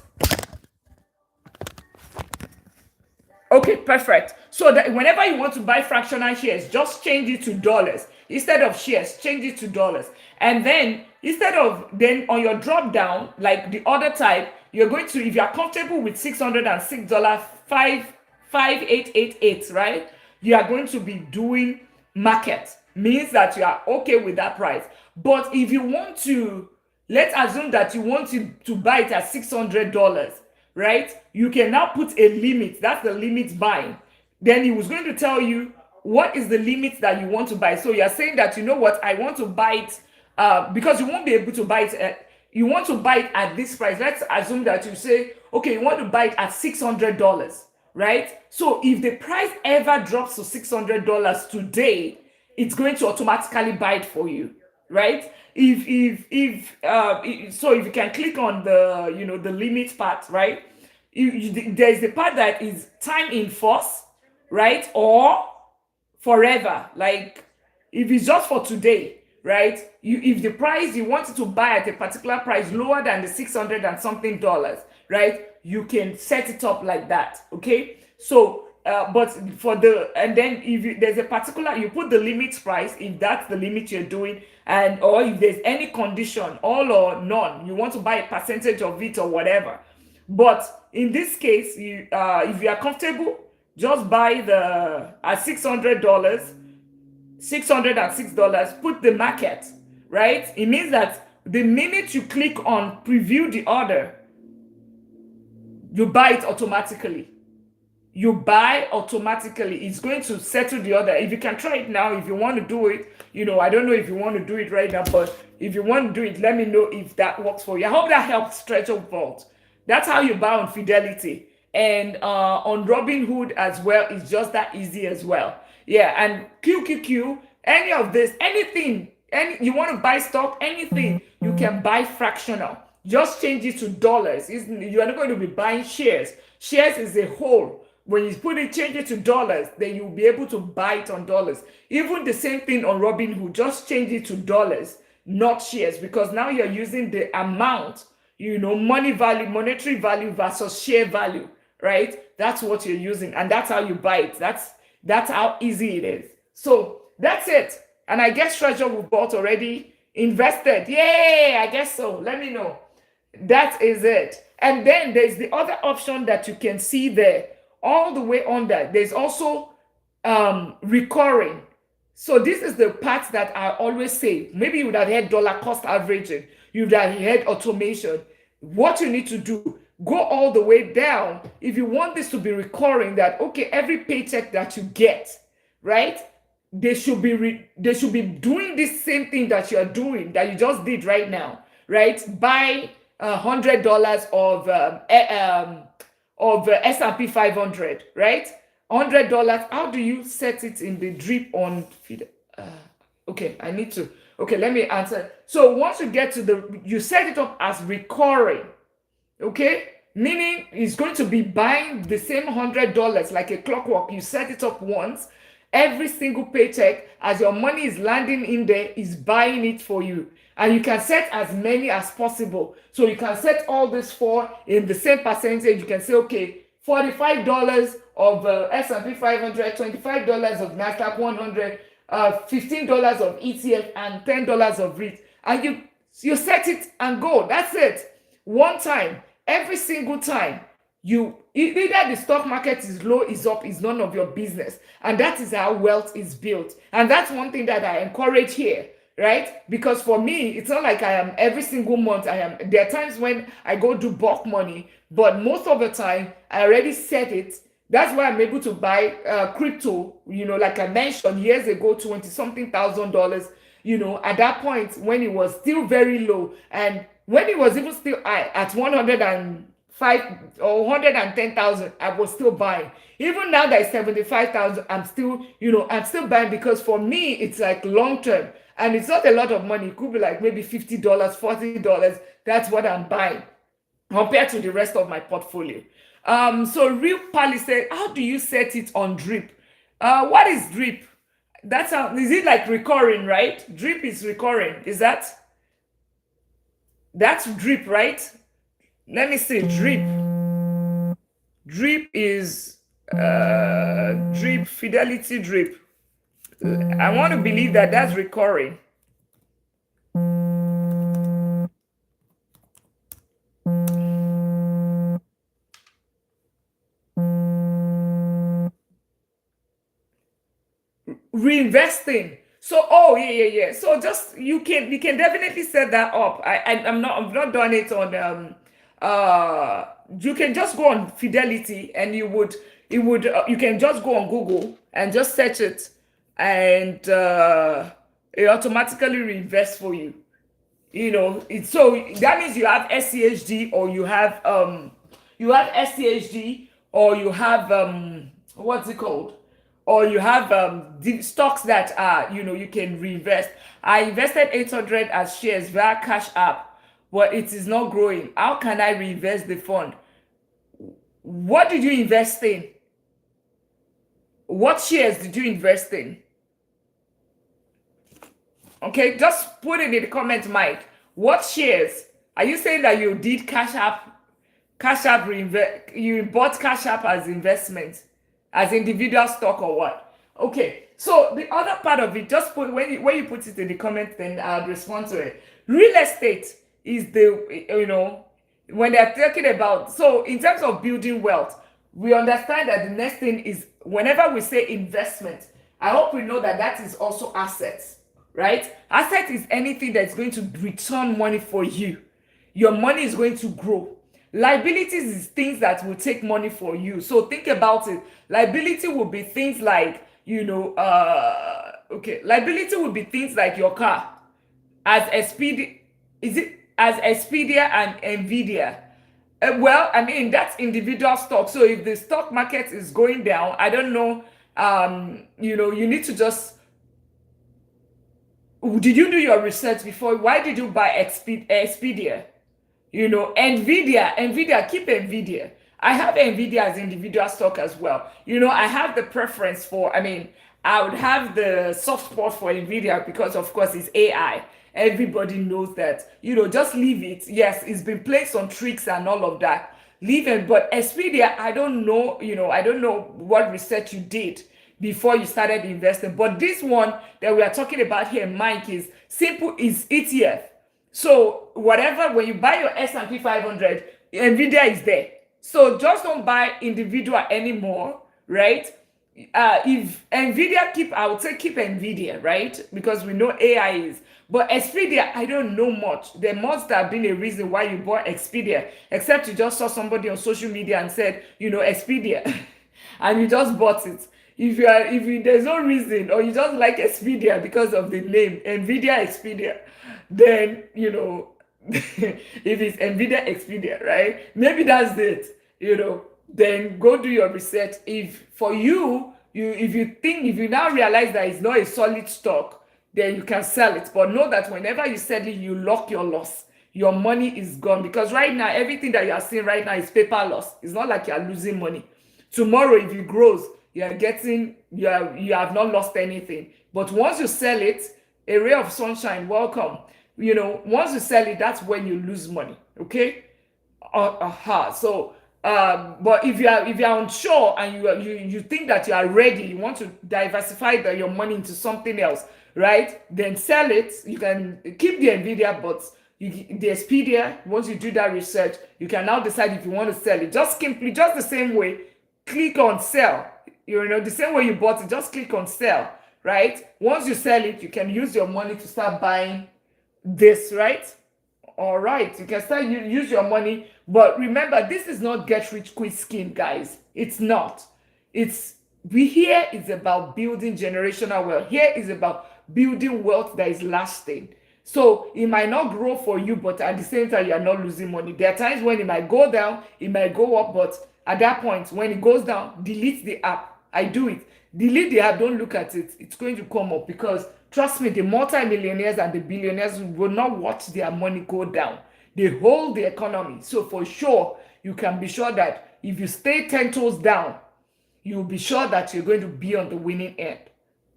S1: Okay, perfect. So that whenever you want to buy fractional shares, just change it to dollars. Instead of shares, change it to dollars. And then then on your drop down, like the other type, you're going to, if you're comfortable with $606.5888, right? You are going to be doing market. Means that you are okay with that price. But if you want to, let's assume that you want to buy it at $600, right? You can now put a limit. That's the limit buying. Then he was going to tell you what is the limit that you want to buy. So you're saying that, you know what, I want to buy it because you won't be able to buy it. You want to buy it at this price. Let's assume that you say, okay, you want to buy it at $600, right? So if the price ever drops to $600 today, it's going to automatically buy it for you, right? If you can click on the the limit part, right? There's the part that is time in force, right? Or forever. Like if it's just for today, right? If the price you wanted to buy at a particular price lower than the 600 and something dollars, right? You can set it up like that. Okay, so but and then if there's a particular, you put the limit price if that's the limit you're doing, and or if there's any condition, all or none, you want to buy a percentage of it or whatever. But in this case, if you are comfortable, just buy at $600, $606, put the market, right? It means that the minute you click on preview the order, you buy it automatically. You buy automatically. It's going to settle the order. If you can try it now, if you want to do it, I don't know if you want to do it right now, but if you want to do it, let me know if that works for you. I hope that helps, Treasure Vault. That's how you buy on Fidelity. And on Robinhood as well, it's just that easy as well. Yeah, and QQQ, any of this, anything, any you want to buy stock, anything, you can buy fractional. Just change it to dollars. You are not going to be buying shares. Shares is a whole. When you put it, change it to dollars, then you'll be able to buy it on dollars. Even the same thing on Robinhood, just change it to dollars, not shares, because now you're using the amount, money value, monetary value versus share value, right? That's what you're using, and that's how you buy it. That's how easy it is. So that's it. And I guess Treasure we bought already invested. Yay! I guess so. Let me know. That is it. And then there's the other option that you can see there, all the way under. There's also recurring. So this is the part that I always say. Maybe you would have heard dollar cost averaging. You would have heard automation. What you need to do, go all the way down. If you want this to be recurring, that okay, every paycheck that you get, right? They should be doing this same thing that you're doing, that you just did right now, right? Buy $100 of S&P 500, right? $100. How do you set it in the drip on feed? Okay, I need to. Okay, let me answer. So once you get to you set it up as recurring, okay? Meaning it's going to be buying the same $100 like a clockwork. You set it up once. Every single paycheck, as your money is landing in there, is buying it for you. And you can set as many as possible. So you can set all this for in the same percentage. You can say, okay, $45 of S&P 500, $25 of NASDAQ 100, $15 of ETF, and $10 of REIT. And you set it and go. That's it. One time, every single time. Either the stock market is low, is up, is none of your business. And that is how wealth is built. And that's one thing that I encourage here, right? Because for me, it's not like I am every single month. There are times when I go do bulk money, but most of the time I already set it. That's why I'm able to buy crypto, like I mentioned years ago, 20 something $1,000, at that point when it was still very low. And when it was even still at 105 or 110,000, I was still buying. Even now that it's 75,000, I'm still buying, because for me it's like long term, and it's not a lot of money. It could be like maybe $50, $40. That's what I'm buying compared to the rest of my portfolio. So Real Pally said, how do you set it on drip? What is drip? Is it like recurring, right? Drip is recurring. That's drip, right? Let me see. Drip is drip, Fidelity drip. I want to believe that that's recurring. Reinvesting. So yeah. So just you can definitely set that up. I've not done it on you can just go on Fidelity, and you can just go on Google and just search it, and it automatically reinvests for you. So that means you have SCHD, or you have SCHD, or you have what's it called? Or you have the stocks that are, you can reinvest. I invested 800 as shares via Cash App, but it is not growing. How can I reinvest the fund? What did you invest in? What shares did you invest in? Okay, just put it in the comment, Mike. What shares? Are you saying that you did Cash App you bought Cash App as investment, as individual stock, or what? Okay, so the other part of it, just put when you put it in the comment, then I'll respond to it. Real estate is when they're talking about, so in terms of building wealth, we understand that the next thing is, whenever we say investment, I hope we know that that is also assets, right? Asset is anything that's going to return money for you. Your money is going to grow. Liabilities is things that will take money for you. So think about it. Liability will be things like, liability will be things like your car, as Expedia, as Expedia and Nvidia. Well, I mean, that's individual stock. So if the stock market is going down, I don't know, you need to just Did you do your research before? Why did you buy Expedia? Nvidia, keep Nvidia. I have Nvidia as individual stock as well. I have the preference for, I would have the soft spot for Nvidia because, of course, it's AI. Everybody knows that. Just leave it. Yes, it's been playing some tricks and all of that. Leave it. But Expedia, I don't know, I don't know what research you did before you started investing. But this one that we are talking about here, Mike, is simple, is ETF. So whatever, when you buy your S&P 500, Nvidia is there. So just don't buy individual anymore, right? If Nvidia I would say keep Nvidia, right? Because we know AI is. But Expedia, I don't know much. There must have been a reason why you bought Expedia, except you just saw somebody on social media and said, Expedia, and you just bought it. If there's no reason, or you just like Expedia because of the name, Nvidia Expedia, then if it's Nvidia Expedia, right? Maybe that's it. Then go do your research. If you now realize that it's not a solid stock, then you can sell it. But know that whenever you sell it, you lock your loss. Your money is gone, because right now everything that you are seeing right now is paper loss. It's not like you are losing money. Tomorrow, if it grows, you have not lost anything. But once you sell it, a ray of sunshine, welcome. Once you sell it, that's when you lose money. Okay. So but if you are unsure and you think that you are ready, you want to diversify your money into something else, right? Then sell it. You can keep the Nvidia, but the Expedia, once you do that research, you can now decide if you want to sell it. Just the same way, click on sell. The same way you bought it, just click on sell, right? Once you sell it, you can use your money to start buying this, right? All right, you can start use your money. But remember, this is not get rich quick scheme, guys. It's not. Here is about building generational wealth. Here is about building wealth that is lasting. So it might not grow for you, but at the same time, you are not losing money. There are times when it might go down, it might go up, but at that point, when it goes down, delete the app. I do it. Delete the app, don't look at it. It's going to come up, because trust me, the multimillionaires and the billionaires will not watch their money go down. They hold the economy. So for sure, you can be sure that if you stay 10 toes down, you'll be sure that you're going to be on the winning end.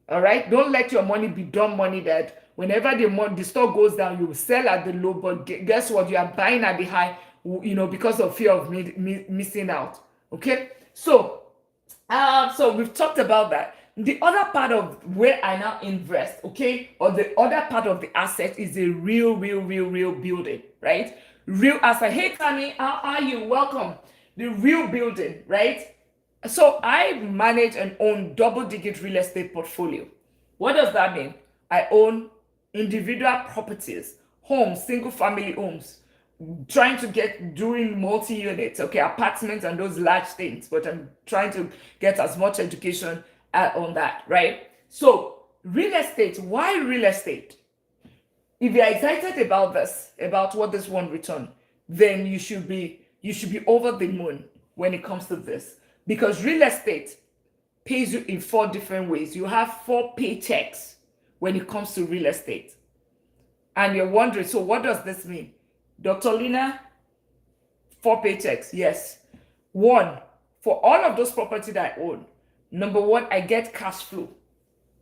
S1: All right? Don't let your money be dumb money that whenever the stock goes down, you will sell at the low, but guess what? You are buying at the high, because of fear of missing out. Okay? So we've talked about that. The other part of where I now invest, okay, or the other part of the asset is a real building, right? Real asset. Hey, Tammy, how are you? Welcome. The real building, right? So I manage and own double-digit real estate portfolio. What does that mean? I own individual properties, homes, single-family homes, trying to doing multi-units, okay, apartments and those large things, but I'm trying to get as much education on that, right? So real estate, why real estate? If you're excited about this, about what this one return, then you should be over the moon when it comes to this, because real estate pays you in 4 different ways. You have 4 paychecks when it comes to real estate. And you're wondering, so what does this mean? Dr. Lina, 4 paychecks. Yes. 1, for all of those property that I own, number 1, I get cash flow.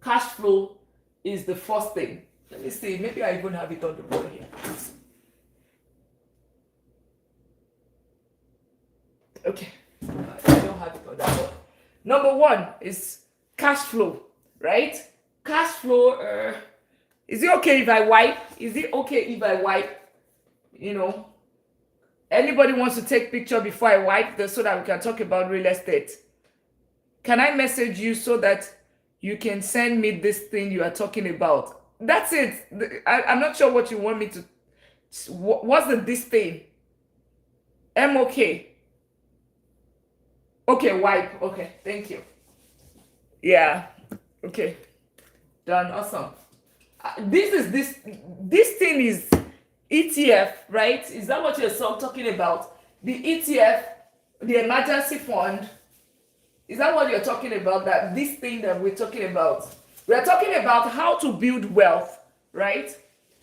S1: Cash flow is the first thing. Let me see. Maybe I even have it on the board here. Okay. I don't have it on that board. Number 1 is cash flow, right? Cash flow. Is it okay if I wipe? Is it okay if I wipe? Anybody wants to take picture before I wipe this so that we can talk about real estate? Can I message you so that you can send me this thing you are talking about? That's it. I'm not sure what you want me to. What's this thing? MOK. Okay, wipe. Okay, thank you. Yeah. Okay. Done. Awesome. This thing is ETF, right? Is that what you're talking about? The ETF, the emergency fund. Is that what you're talking about? That this thing that we're talking about? We're talking about how to build wealth, right?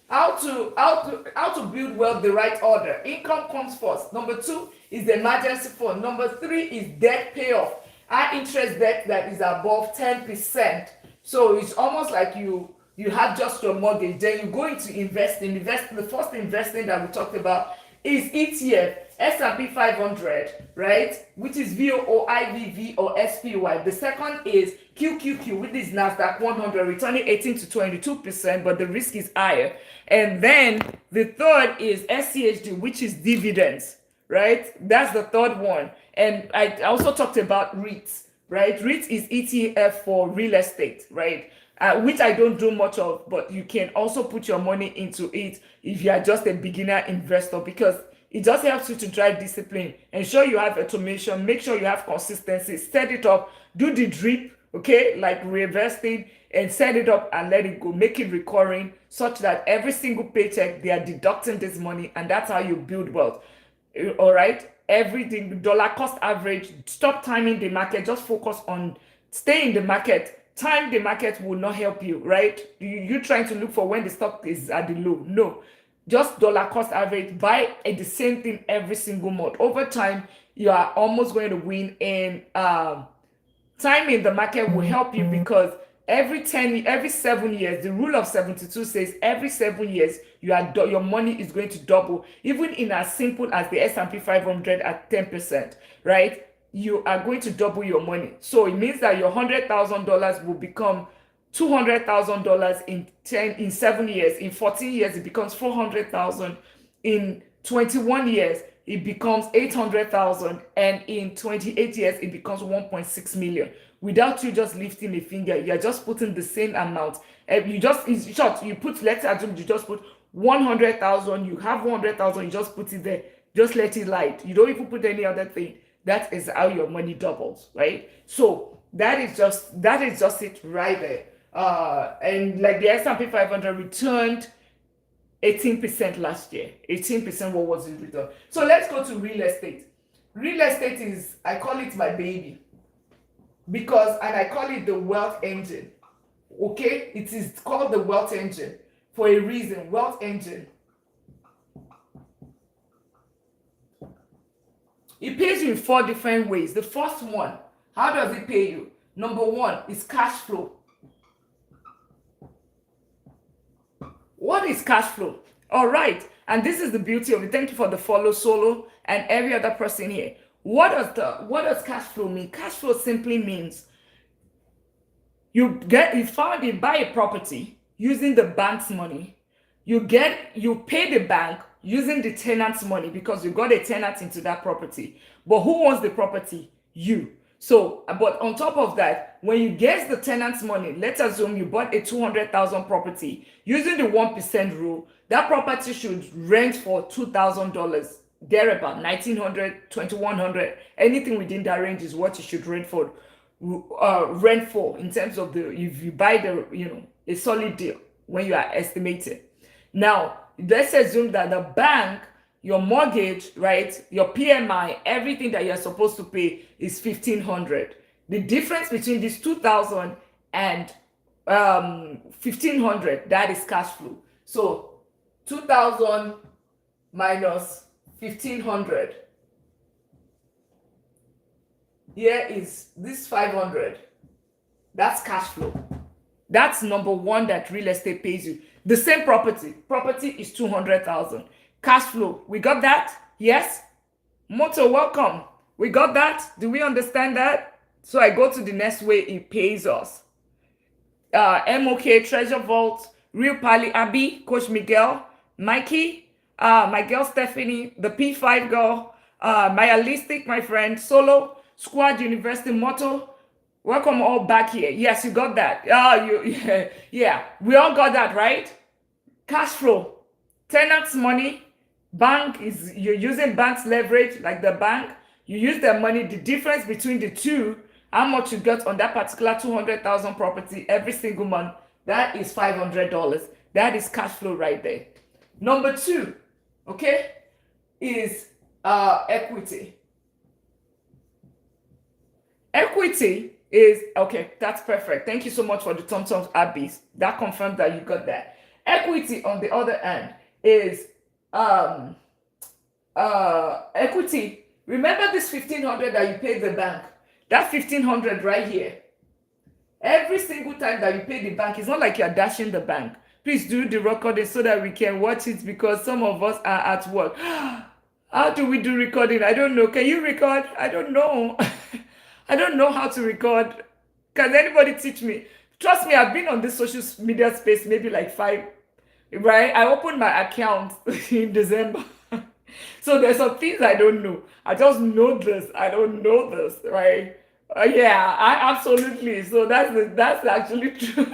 S1: How to build wealth the right order. Income comes first. Number two is the emergency fund. Number three is debt payoff. High interest debt that is above 10%. So it's almost like you have just your mortgage, then you go into investing. The first investing that we talked about is ETF, S&P 500, right? Which is VOOIVV or SPY. The second is QQQ, which is Nasdaq 100, returning 18 to 22%, but the risk is higher. And then the third is SCHD, which is dividends, right? That's the third one. And I also talked about REITs, right? REITs is ETF for real estate, right? Which I don't do much of, but you can also put your money into it if you are just a beginner investor, because it just helps you to drive discipline, ensure you have automation, make sure you have consistency, set it up, do the drip, okay, like reinvesting, and set it up and let it go, make it recurring, such that every single paycheck they are deducting this money, and that's how you build wealth. All right, everything dollar cost average. Stop timing the market, just focus on stay in the market. Time the market will not help you, right? You trying to look for when the stock is at the low. No, just dollar cost average. Buy the same thing every single month. Over time, you are almost going to win. And time in the market will help you, because every 7 years, the rule of 72 says every 7 years your money is going to double, even in as simple as the S&P 500 at 10%, right? You are going to double your money. So it means that your $100,000 will become $200,000 in 7 years. In 14 years, it becomes 400,000. In 21 years, it becomes 800,000, and in 28 years, it becomes 1.6 million. Without you just lifting a finger, you're just putting the same amount. You just, in short, you put, let's assume you just put 100,000. You have 100,000. You just put it there. Just let it light. You don't even put any other thing. That is how your money doubles, right? So that is just it right there. And like the S&P 500 returned 18% last year. 18%, what was it return? So let's go to real estate. Real estate is, I call it my baby, because, and I call it the wealth engine. Okay, it is called the wealth engine for a reason. Wealth engine. It pays you in 4 different ways. The first one, how does it pay you? Number one is cash flow. What is cash flow? All right, and this is the beauty of it. Thank you for the follow, Solo, and every other person here. What does cash flow mean? Cash flow simply means you buy a property using the bank's money. You pay the bank using the tenant's money, because you got a tenant into that property. But who wants the property? You. So, but on top of that, when you get the tenant's money, let's assume you bought a 200,000 property using the 1% rule. That property should rent for $2,000, thereabout, 1,900, 2,100, anything within that range is what you should rent for. In terms of if you buy a solid deal when you are estimating. Now, let's assume that the bank, your mortgage, right, your PMI, everything that you're supposed to pay is 1,500. The difference between this 2,000 and 1,500, that is cash flow. So 2,000 minus 1,500. Here is this 500. That's cash flow. That's number one that real estate pays you. The same property is 200,000. Cash flow, we got that? Yes? Moto, welcome. We got that? Do we understand that? So I go to the next way it pays us. MOK, Treasure Vault, Real Pali, Abby, Coach Miguel, Mikey, my girl Stephanie, the P5 girl, my Alistic, my friend, Solo, Squad University Motto. Welcome all back here. Yes, you got that. Yeah, we all got that, right? Cash flow, tenants' money, bank is, you're using bank's leverage, like the bank, you use their money, the difference between the two, how much you get on that particular 200,000 property every single month, that is $500. That is cash flow right there. Number two, okay, is equity. Equity is, okay, that's perfect. Thank you so much for the thumbs, Abby. That confirms that you got that. Equity, on the other hand, is um equity. Remember this 1,500 that you paid the bank? That 1,500 right here. Every single time that you pay the bank, it's not like you're dashing the bank. Please do the recording so that we can watch it, because some of us are at work. How do we do recording? I don't know. Can you record? I don't know. I don't know how to record. Can anybody teach me? Trust me, I've been on this social media space maybe like five, right? I opened my account in December. So there's some things I don't know. I just know this. I don't know this, right? Yeah, I absolutely. So that's actually true.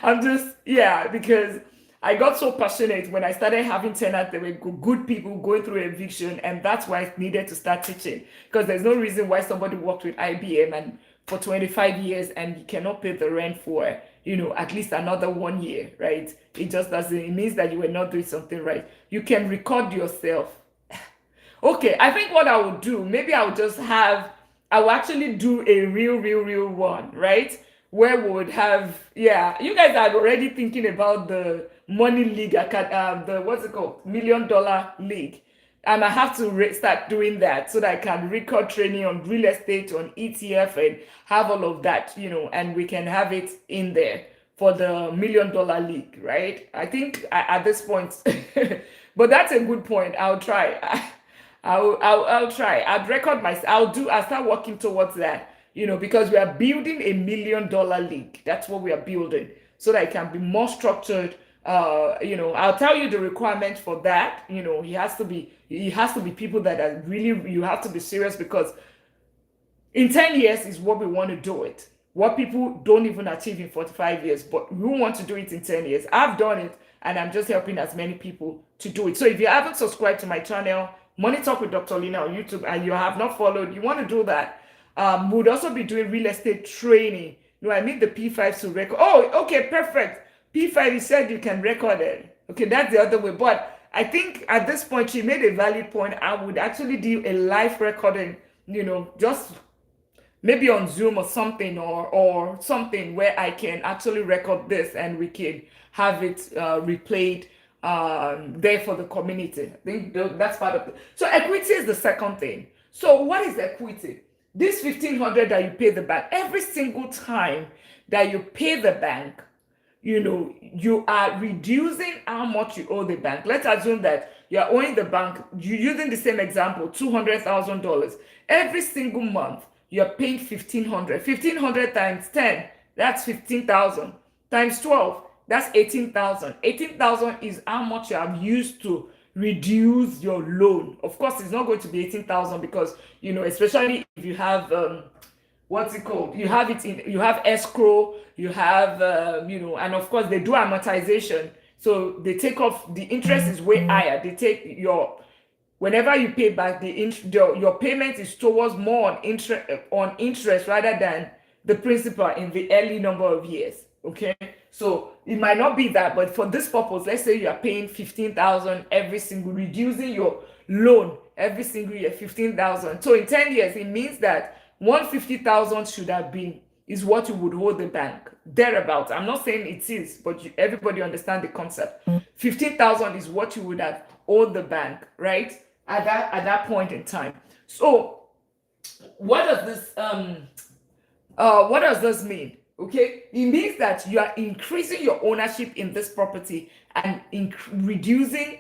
S1: I'm just, yeah, because I got so passionate when I started having tenants. There were good people going through eviction, and that's why I needed to start teaching. Because there's no reason why somebody worked with IBM and for 25 years and you cannot pay the rent for, at least another 1 year, right? It just doesn't. It means that you were not doing something right. You can record yourself. Okay, I think what I would do, maybe I will actually do a real one, right? Where we would have, yeah, you guys are already thinking about the money league, the what's it called, $1 million league. And I have to start doing that so that I can record training on real estate, on ETF, and have all of that, and we can have it in there for the $1 million league, right? I think at this point, but that's a good point. I'll try. I'll try. I'd record myself. I'll start working towards that, because we are building a $1 million league. That's what we are building so that it can be more structured. I'll tell you the requirement for that. It has to be people that are really, you have to be serious, because in 10 years is what we want to do it. What people don't even achieve in 45 years, but we want to do it in 10 years. I've done it, and I'm just helping as many people to do it. So if you haven't subscribed to my channel, Money Talk with Dr. Lina on YouTube, and you have not followed, you want to do that. We'd also be doing real estate training. I need the P5 to record. Oh, okay, perfect. P5, you said you can record it. Okay, that's the other way. But I think at this point, she made a valid point. I would actually do a live recording, just maybe on Zoom or something, or something where I can actually record this and we can have it replayed there for the community. I think that's part of it. So equity is the second thing. So what is equity? This 1,500 that you pay the bank, every single time that you pay the bank, you are reducing how much you owe the bank. Let's assume that you are owing the bank, you're using the same example, $200,000. Every single month, you're paying 1,500. 1,500 times 10, that's 15,000. Times 12, that's 18,000. 18,000 is how much you have used to reduce your loan. Of course, it's not going to be 18,000 because, especially if you have, what's it called? You have escrow, you have, and of course they do amortization. So they take off, the interest is way higher. They take whenever you pay back, your payment is towards more on interest rather than the principal in the early number of years. Okay, so it might not be that, but for this purpose, let's say you are paying 15,000 every single, reducing your loan every single year, 15,000. So in 10 years, it means that 150,000 should have been is what you would hold the bank thereabouts. I'm not saying it is, but everybody understand the concept. 15,000 is what you would have owed the bank, right? At that point in time. So what does this mean? Okay, it means that you are increasing your ownership in this property and reducing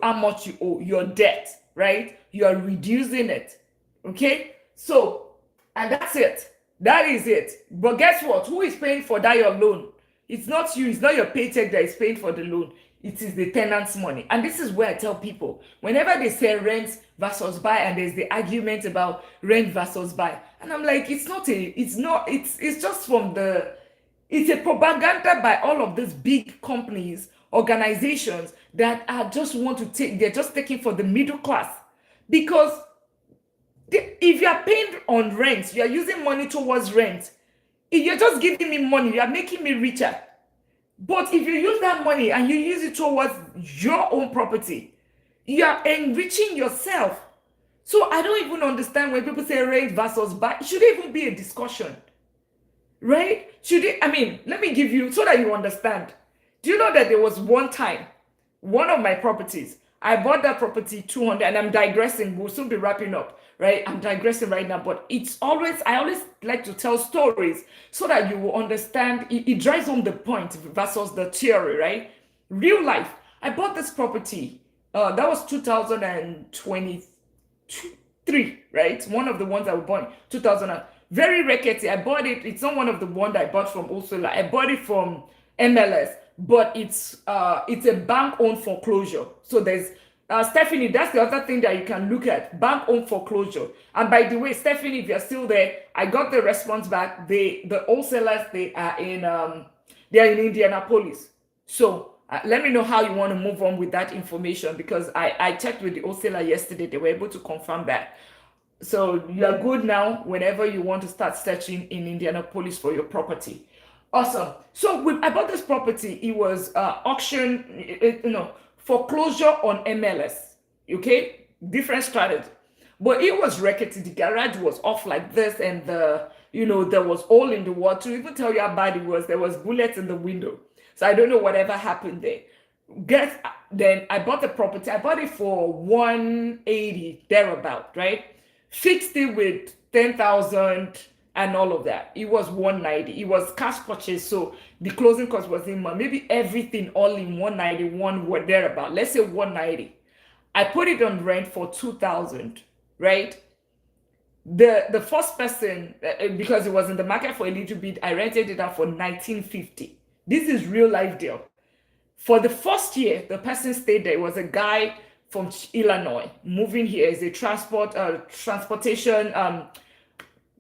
S1: how much you owe, your debt, right? You are reducing it. Okay, so, and that's it. That is it. But guess what? Who is paying for that your loan? It's not you. It's not your paycheck that is paying for the loan. It is the tenant's money. And this is where I tell people, whenever they say rent versus buy, and there's the argument about rent versus buy, and I'm like, it's just it's a propaganda by all of these big companies, organizations that they're just taking for the middle class. Because if you're paying on rent, you're using money towards rent. If you're just giving me money, you're making me richer. But if you use that money and you use it towards your own property, you are enriching yourself. So I don't even understand when people say rent versus buy. It shouldn't even be a discussion, right? Let me give you, so that you understand. Do you know that there was one time, one of my properties, I bought that property 200, and I'm digressing. We'll soon be wrapping up, right? I'm digressing right now, but I always like to tell stories so that you will understand. It drives home the point versus the theory, right? Real life. I bought this property. That was 2023, right? One of the ones I was bought 2000. Very rickety. I bought it. It's not one of the ones I bought from Ursula. I bought it from MLS, but it's a bank owned foreclosure. So there's Stephanie, that's the other thing that you can look at, bank owned foreclosure. And by the way, Stephanie, if you're still there, I got the response back. The wholesalers, they are in Indianapolis. So let me know how you want to move on with that information, because I checked with the wholesaler yesterday. They were able to confirm that. So you're good now whenever you want to start searching in Indianapolis for your property. Awesome. So I bought this property. It was auction, foreclosure on MLS. Okay, different strategy, but it was rickety. The garage was off like this, and there was all in the wall. To even tell you how bad it was, there was bullets in the window. So I don't know whatever happened there. Then I bought the property. I bought it for 180 thereabout, right? Fixed it with 10,000 and all of that. It was 190. It was cash purchase, so the closing cost was in maybe everything all in 191, what thereabout. Let's say 190. I put it on rent for 2,000, right? The first person, because it was in the market for a little bit, I rented it out for 1950. This is real life deal. For the first year, the person stayed there. It was a guy from Illinois moving here as a transportation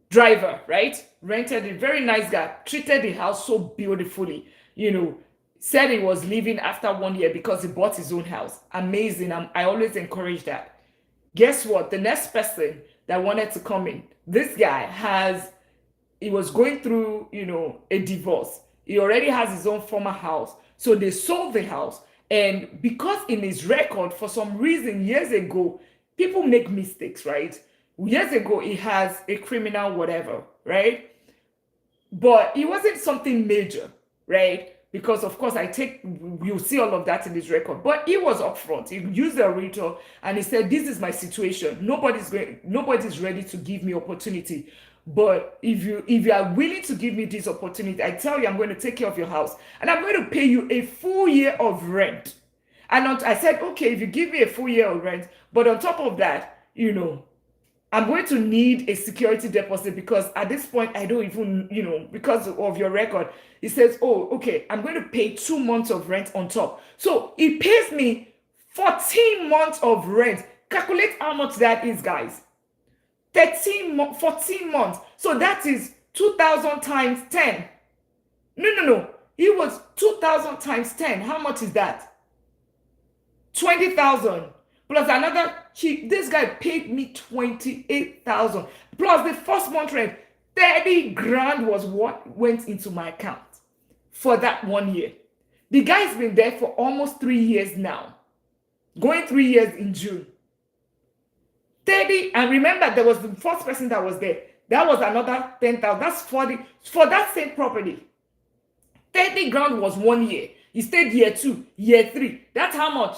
S1: driver, right? Rented a very nice guy, treated the house so beautifully, said he was leaving after 1 year because he bought his own house. Amazing. I always encourage that. Guess what? The next person that wanted to come in, this guy he was going through, a divorce. He already has his own former house. So they sold the house. And because in his record, for some reason, years ago, people make mistakes, right? Years ago, he has a criminal whatever, right? But it wasn't something major, right? Because of course, you'll see all of that in his record. But he was upfront. He used a realtor and he said, "This is my situation. Nobody's ready to give me opportunity. But if you are willing to give me this opportunity, I tell you, I'm going to take care of your house and I'm going to pay you a full year of rent." And I said, "Okay, if you give me a full year of rent, but on top of that, I'm going to need a security deposit, because at this point, I don't even, because of your record." He says, "Oh, okay, I'm going to pay 2 months of rent on top." So he pays me 14 months of rent. Calculate how much that is, guys. 14 months. So that is 2,000 times 10. No. It was 2,000 times 10. How much is that? 20,000. Plus another, this guy paid me 28,000. Plus the first month rent, 30 grand was what went into my account for that 1 year. The guy's been there for almost 3 years now. Going 3 years in June. 30, and remember, there was the first person that was there. That was another 10,000. That's 40 for that same property. 30 grand was 1 year. He stayed year 2, year 3. That's how much.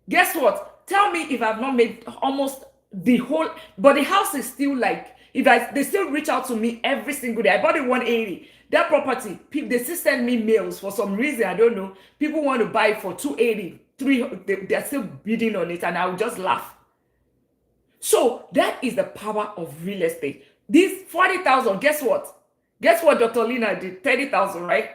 S1: Guess what? Tell me if I've not made almost the whole, but the house is still like, they still reach out to me every single day. I bought it 180. That property, they still send me mails for some reason, I don't know. People want to buy it for 280, 300. They're still bidding on it, and I'll just laugh. So that is the power of real estate. This 40,000, guess what? Guess what Dr. Lina did? 30,000, right?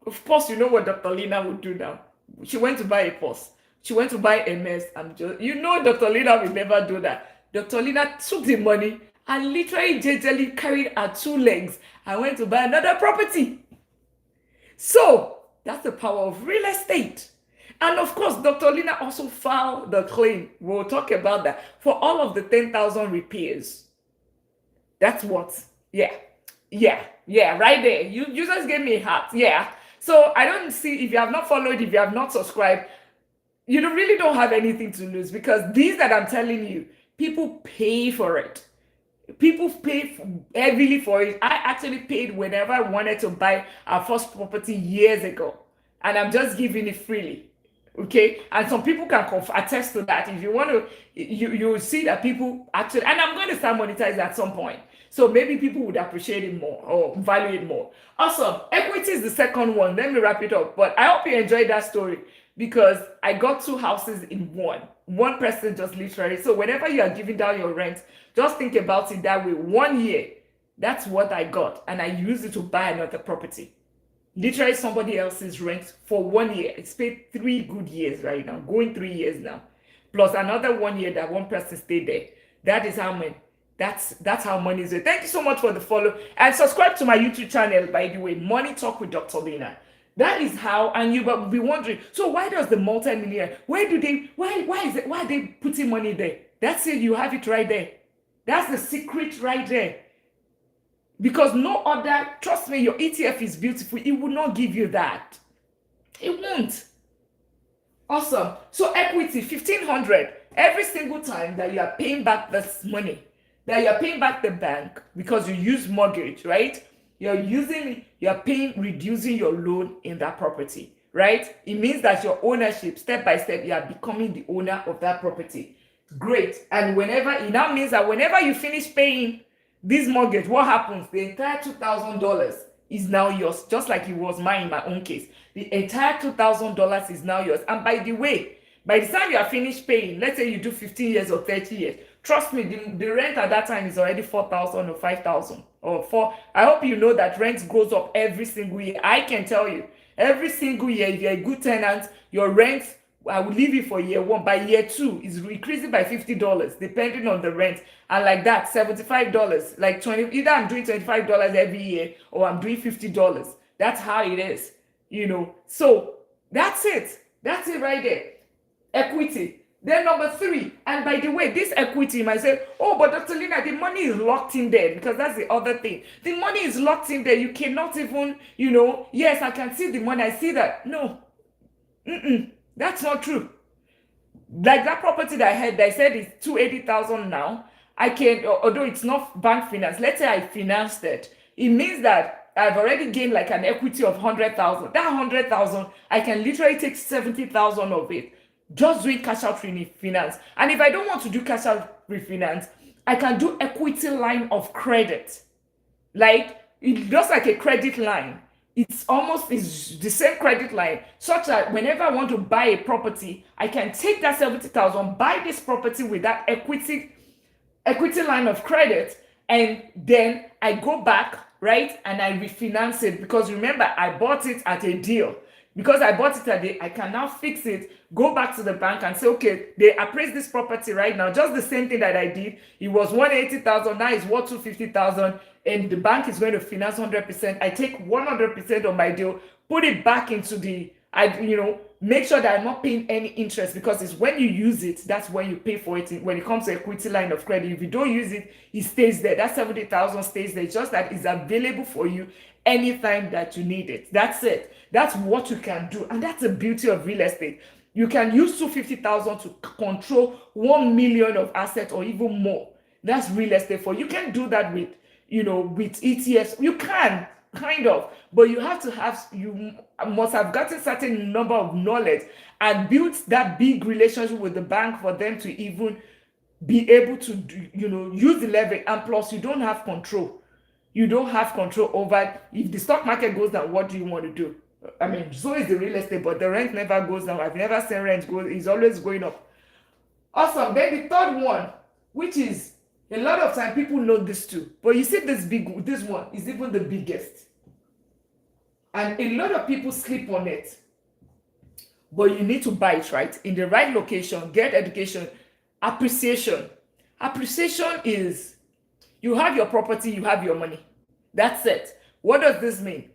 S1: Of course, you know what Dr. Lina would do now. She went to buy a purse. She went to buy a mess. Dr. Lina will never do that. Dr. Lina took the money and literally gingerly carried her 2 legs and went to buy another property. So that's the power of real estate. And of course, Dr. Lina also filed the claim. We'll talk about that for all of the 10,000 repairs. That's what? Yeah, right there. You just gave me a heart. Yeah. So I don't see, if you have not followed, if you have not subscribed, you really don't have anything to lose, because these that I'm telling you, people pay for it. People pay heavily for it. I actually paid whenever I wanted to buy our first property years ago. and I'm just giving it freely. Okay, and some people can attest to that. If you want to, you will see that people actually, and I'm going to start monetizing at some point. So maybe people would appreciate it more or value it more. Awesome. Equity is the second one. Let me wrap it up. But I hope you enjoyed that story because I got two houses in one. One person just literally. So whenever you are giving down your rent, just think about it that way. 1 year, that's what I got, and I used it to buy another property. Literally somebody else's rent for 1 year. It's paid 3 good years right now, going 3 years now, plus another 1 year that one person stayed there. That is how many. That's how money is. Thank you so much for the follow and subscribe to my YouTube channel. By the way, Money Talk with Dr. Lina. That is how, and you will be wondering. So why does the multi-millionaire? Why is it? Why are they putting money there? That's it. You have it right there. That's the secret right there. Because no other, trust me, your ETF is beautiful. It will not give you that. It won't. Awesome. So equity, 1,500. Every single time that you are paying back this money, that you are paying back the bank because you use mortgage, right? You're paying, reducing your loan in that property, right? It means that your ownership, step by step, you are becoming the owner of that property. Great. And it now means that whenever you finish paying this mortgage, what happens? The entire $2,000 is now yours, just like it was mine in my own case. The entire $2,000 is now yours. And by the way, by the time you are finished paying, let's say you do 15 years or 30 years, trust me, the rent at that time is already 4,000 or 5,000 or 4. I hope you know that rent goes up every single year. I can tell you, every single year, if you're a good tenant, your rent, I will leave it for year 1. By year 2, is increasing by $50, depending on the rent. And like that, $75, like 20, either I'm doing $25 every year or I'm doing $50. That's how it is, So that's it. That's it right there. Equity. Then number 3, and by the way, this equity, you might say, oh, but Dr. Lina, the money is locked in there, because that's the other thing. The money is locked in there. You cannot even, yes, I can see the money. I see that. No. That's not true. Like that property that I had, they said it's $280,000 now. I can, although it's not bank finance, let's say I financed it. It means that I've already gained like an equity of 100,000. That 100,000, I can literally take 70,000 of it, just doing cash out refinance. And if I don't want to do cash out refinance, I can do equity line of credit. Like, it's just like a credit line. It's the same credit line, such that whenever I want to buy a property, I can take that 70,000, buy this property with that equity line of credit, and then I go back, right, and I refinance it, because remember, I bought it at a deal. Because I bought it at I can now fix it, go back to the bank and say, okay, they appraise this property right now, just the same thing that I did. It was 180,000, now it's worth 250,000, and the bank is going to finance 100%. I take 100% of my deal, put it back into make sure that I'm not paying any interest, because it's when you use it, that's when you pay for it. When it comes to equity line of credit, if you don't use it, it stays there. That 70,000 stays there. It's just that it's available for you anytime that you need it. That's it. That's what you can do. And that's the beauty of real estate. You can use 250,000 to control 1 million of assets or even more. That's real estate for you. You can do that with ETFs. You can, kind of, but you must have gotten certain number of knowledge and built that big relationship with the bank for them to even be able to, use the leverage. And plus, you don't have control. You don't have control over, if the stock market goes down, what do you want to do? I mean, so is the real estate, but the rent never goes down. I've never seen rent go, it's always going up. Awesome. Then the third one, which is, a lot of time people know this too, but you see this one is even the biggest. And a lot of people sleep on it. But you need to buy it right, in the right location, get education, appreciation. Appreciation is, you have your property, you have your money. That's it. What does this mean?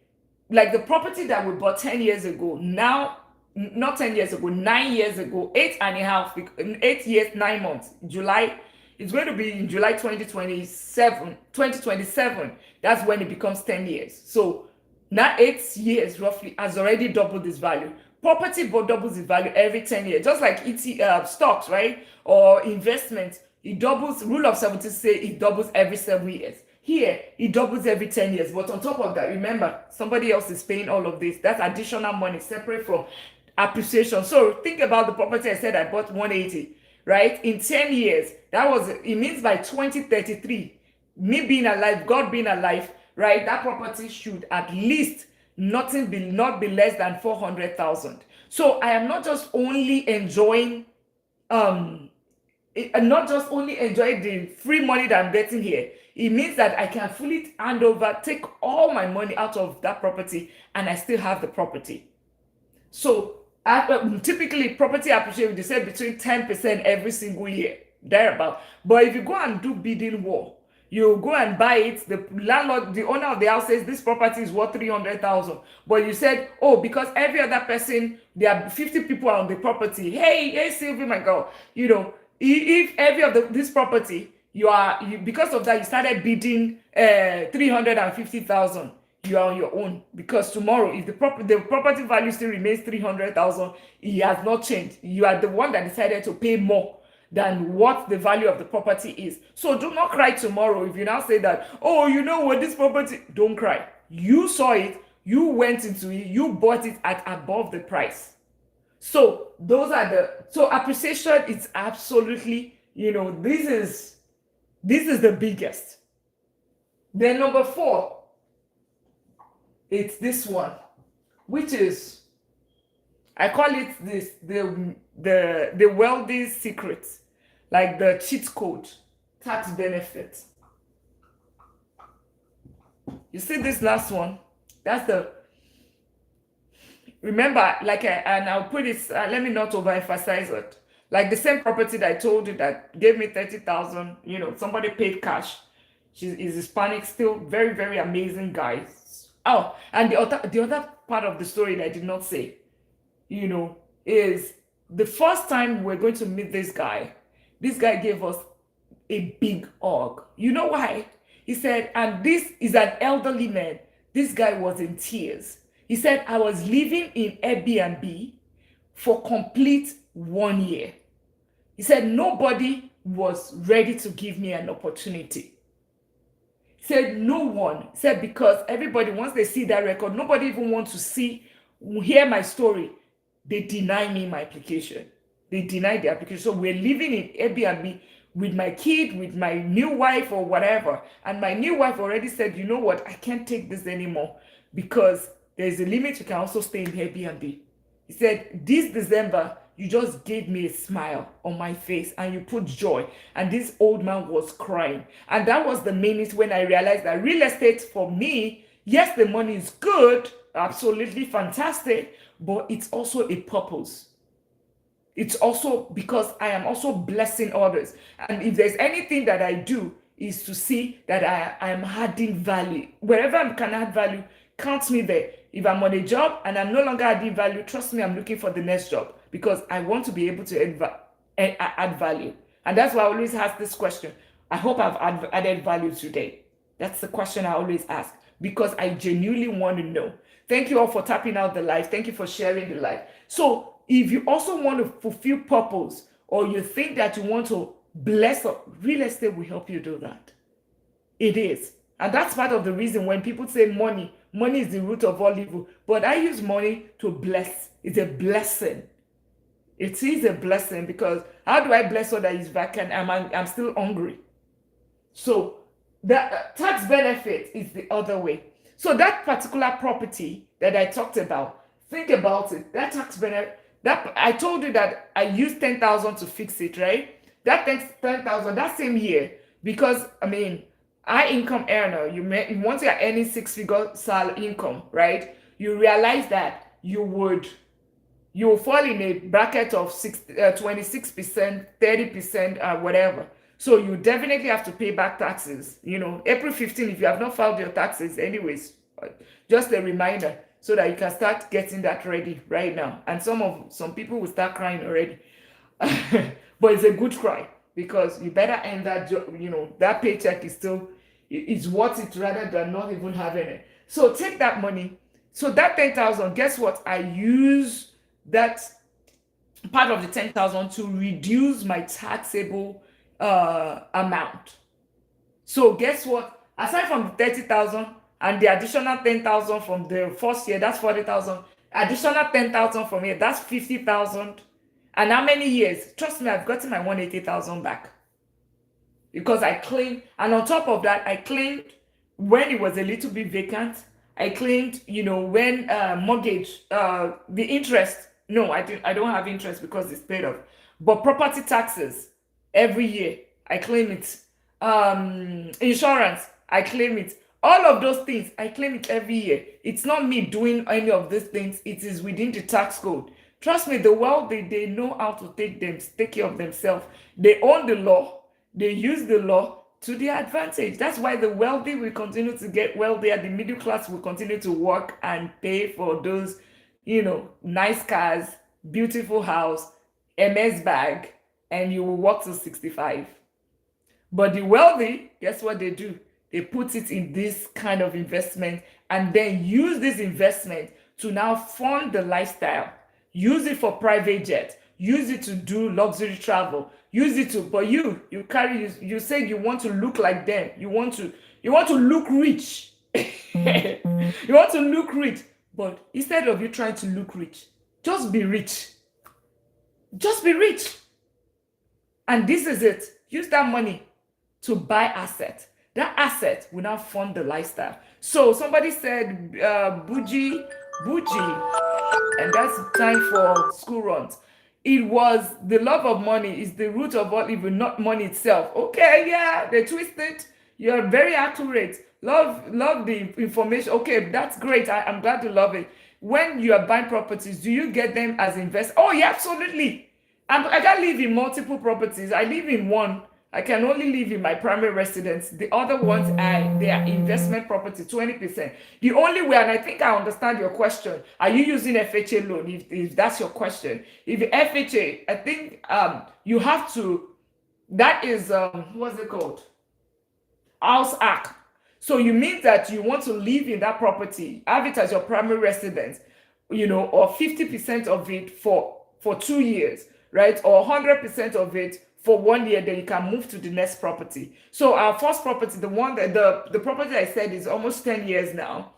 S1: Like the property that we bought 10 years ago, now, not 10 years ago, 9 years ago, 8 years, 9 months, July, it's going to be in July 2027. That's when it becomes 10 years. So now 8 years roughly has already doubled its value. Property doubles its value every 10 years, just like stocks, right? Or investments. It doubles, rule of 70 say it doubles every 7 years. Here, it doubles every 10 years. But on top of that, remember, somebody else is paying all of this. That's additional money separate from appreciation. So think about the property I said I bought 180, right? In 10 years, it means by 2033, me being alive, God being alive, right? That property should at least not be less than 400,000. So I am not just only enjoying and not just only enjoy the free money that I'm getting here. It means that I can fully hand over, take all my money out of that property, and I still have the property. So typically, property appreciation, they say between 10% every single year, thereabout. But if you go and do bidding war, you go and buy it, the landlord, the owner of the house says this property is worth 300,000. But you said, oh, because every other person, there are 50 people on the property. Hey, Sylvie, my girl, if every of this property, because of that, you started bidding 350,000, you are on your own. Because tomorrow, if the property value still remains 300,000, it has not changed. You are the one that decided to pay more than what the value of the property is. So do not cry tomorrow if you now say that, oh, you know what, this property, don't cry. You saw it, you went into it, you bought it at above the price. So so appreciation is absolutely, this is the biggest. Then number 4, it's this one, which is, I call it this, the wealthy secret, like the cheat code, tax benefit. You see this last one? That's remember, and I'll put it, let me not overemphasize it. Like the same property that I told you that gave me 30,000, somebody paid cash. She is Hispanic, still very, very amazing guy. Oh, and the other part of the story that I did not say, is the first time we're going to meet this guy gave us a big hug. You know why? He said, and this is an elderly man. This guy was in tears. He said, I was living in Airbnb for complete 1 year. He said, nobody was ready to give me an opportunity. He said, no one. He said, because everybody, once they see that record, nobody even wants to hear my story. They deny me my application. They deny the application. So we're living in Airbnb with my kid, with my new wife or whatever. And my new wife already said, you know what, I can't take this anymore because there's a limit. You can also stay in Airbnb. He said, this December, you just gave me a smile on my face and you put joy. And this old man was crying. And that was the minute when I realized that real estate for me, yes, the money is good, absolutely fantastic, but it's also a purpose. It's also because I am also blessing others. And if there's anything that I do is to see that I am adding value. Wherever I can add value, count me there. If I'm on a job and I'm no longer adding value, trust me, I'm looking for the next job because I want to be able to add value. And that's why I always ask this question. I hope I've added value today. That's the question I always ask because I genuinely want to know. Thank you all for tapping out the live. Thank you for sharing the live. So if you also want to fulfill purpose or you think that you want to bless, real estate will help you do that. It is. And that's part of the reason when people say money is the root of all evil. But I use money to bless. It's a blessing. It is a blessing because how do I bless so that is vacant? I'm still hungry. So the tax benefit is the other way. So that particular property that I talked about, think about it. That tax benefit, that I told you that I used 10,000 to fix it, right? That 10,000 that same year, because high income earner, once you're earning 6-figure salary income, right? You realize that you will fall in a bracket of 26%, 30%, whatever. So you definitely have to pay back taxes. April 15, if you have not filed your taxes, anyways, just a reminder so that you can start getting that ready right now. And some people will start crying already, but it's a good cry because you better end that job. That paycheck is worth it rather than not even having it. So take that money. So that 10,000, guess what? I use that part of the 10,000 to reduce my taxable amount. So guess what? Aside from the 30,000 and the additional 10,000 from the first year, that's 40,000. Additional 10,000 from here, that's 50,000. And how many years? Trust me, I've gotten my 180,000 back because I claimed, and on top of that, I claimed when it was a little bit vacant. I claimed, when mortgage, the interest. No, I don't have interest because it's paid off. But property taxes every year, I claim it. Insurance, I claim it. All of those things, I claim it every year. It's not me doing any of these things. It is within the tax code. Trust me, the wealthy, they know how to take care of themselves. They own the law. They use the law to their advantage. That's why the wealthy will continue to get wealthier. The middle class will continue to work and pay for those, nice cars, beautiful house, MS bag, and you will work to 65. But the wealthy, guess what they do? They put it in this kind of investment and then use this investment to now fund the lifestyle. Use it for private jet. Use it to do luxury travel. Use it to, but you say you want to look like them. You want to look rich. You want to look rich. But instead of you trying to look rich, just be rich. Just be rich. And this is it. Use that money to buy asset. That asset will now fund the lifestyle. So somebody said, bougie, and that's time for school runs. It was the love of money is the root of all evil, not money itself. Okay, yeah, they twist it. You're very accurate. Love the information. Okay, that's great. I'm glad to love it. When you are buying properties, do you get them as invest? Oh, yeah, absolutely. I can't live in multiple properties. I live in one. I can only live in my primary residence. The other ones they are investment property, 20%. The only way, and I think I understand your question, are you using FHA loan? If that's your question. If FHA, I think you have to, that is, what's it called? House Act. So you mean that you want to live in that property, have it as your primary residence, or 50% of it for 2 years, right? Or 100% of it for 1 year, then you can move to the next property. So our first property, the one that the property I said is almost 10 years now.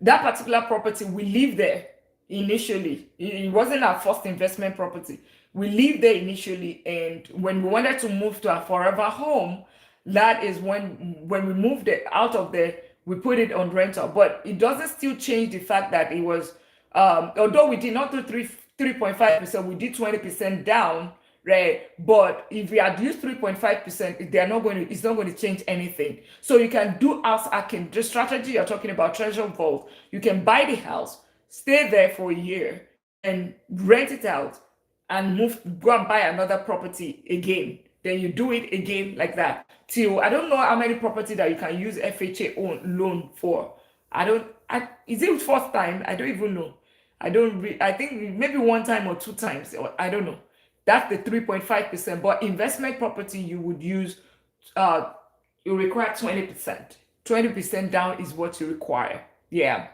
S1: That particular property, we lived there initially. It wasn't our first investment property. We lived there initially, and when we wanted to move to our forever home, that is when we moved it out of there, we put it on rental. But it doesn't still change the fact that it was, although we did not do 3.5%, we did 20% down, right? But if we had used 3.5%, it's not going to change anything. So you can do house hacking. The strategy you're talking about, treasure vault, you can buy the house, stay there for a year, and rent it out, and go and buy another property again. Then you do it again like that till, I don't know how many property that you can use FHA loan for. Is it first time? I don't even know. I think maybe one time or two times, or I don't know. That's the 3.5%. But investment property, you would use, you require 20%. 20% down is what you require. Yeah.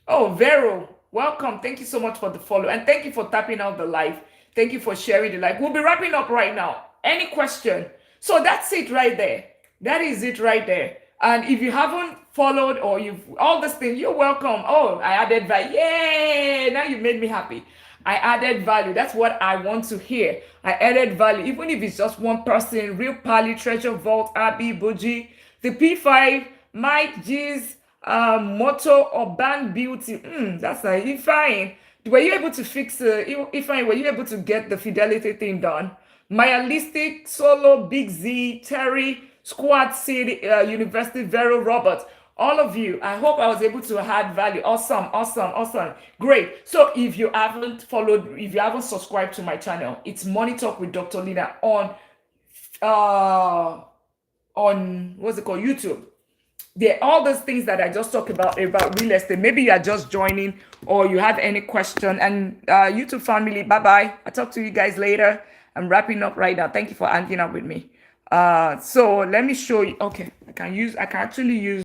S1: Oh, Vero, welcome. Thank you so much for the follow. And thank you for tapping out the live. Thank you for sharing the live. We'll be wrapping up right now. Any question? So that's it right there. That is it right there. And if you haven't followed or you've all this thing, you're welcome. Oh, I added value. Yay! Now you made me happy. I added value. That's what I want to hear. I added value. Even if it's just one person, Real Pally, Treasure Vault, Abby, Buji, the P5, Mike, G's, Motto, Urban Beauty. That's like fine. Were you able to fix Ifeanyi, were you able to get the fidelity thing done? Mayalistic, Solo, Big Z, Terry, Squad City, University, Vero, Robert, all of you, I hope I was able to add value. Awesome. Great. So if you haven't followed, if you haven't subscribed to my channel, it's Money Talk with Dr. Lina on what's it called? YouTube. There are all those things that I just talked about real estate. Maybe you are just joining or you have any question. And YouTube family, bye-bye. I'll talk to you guys later. I'm wrapping up right now. Thank you for hanging out with me. So let me show you. Okay, I can actually use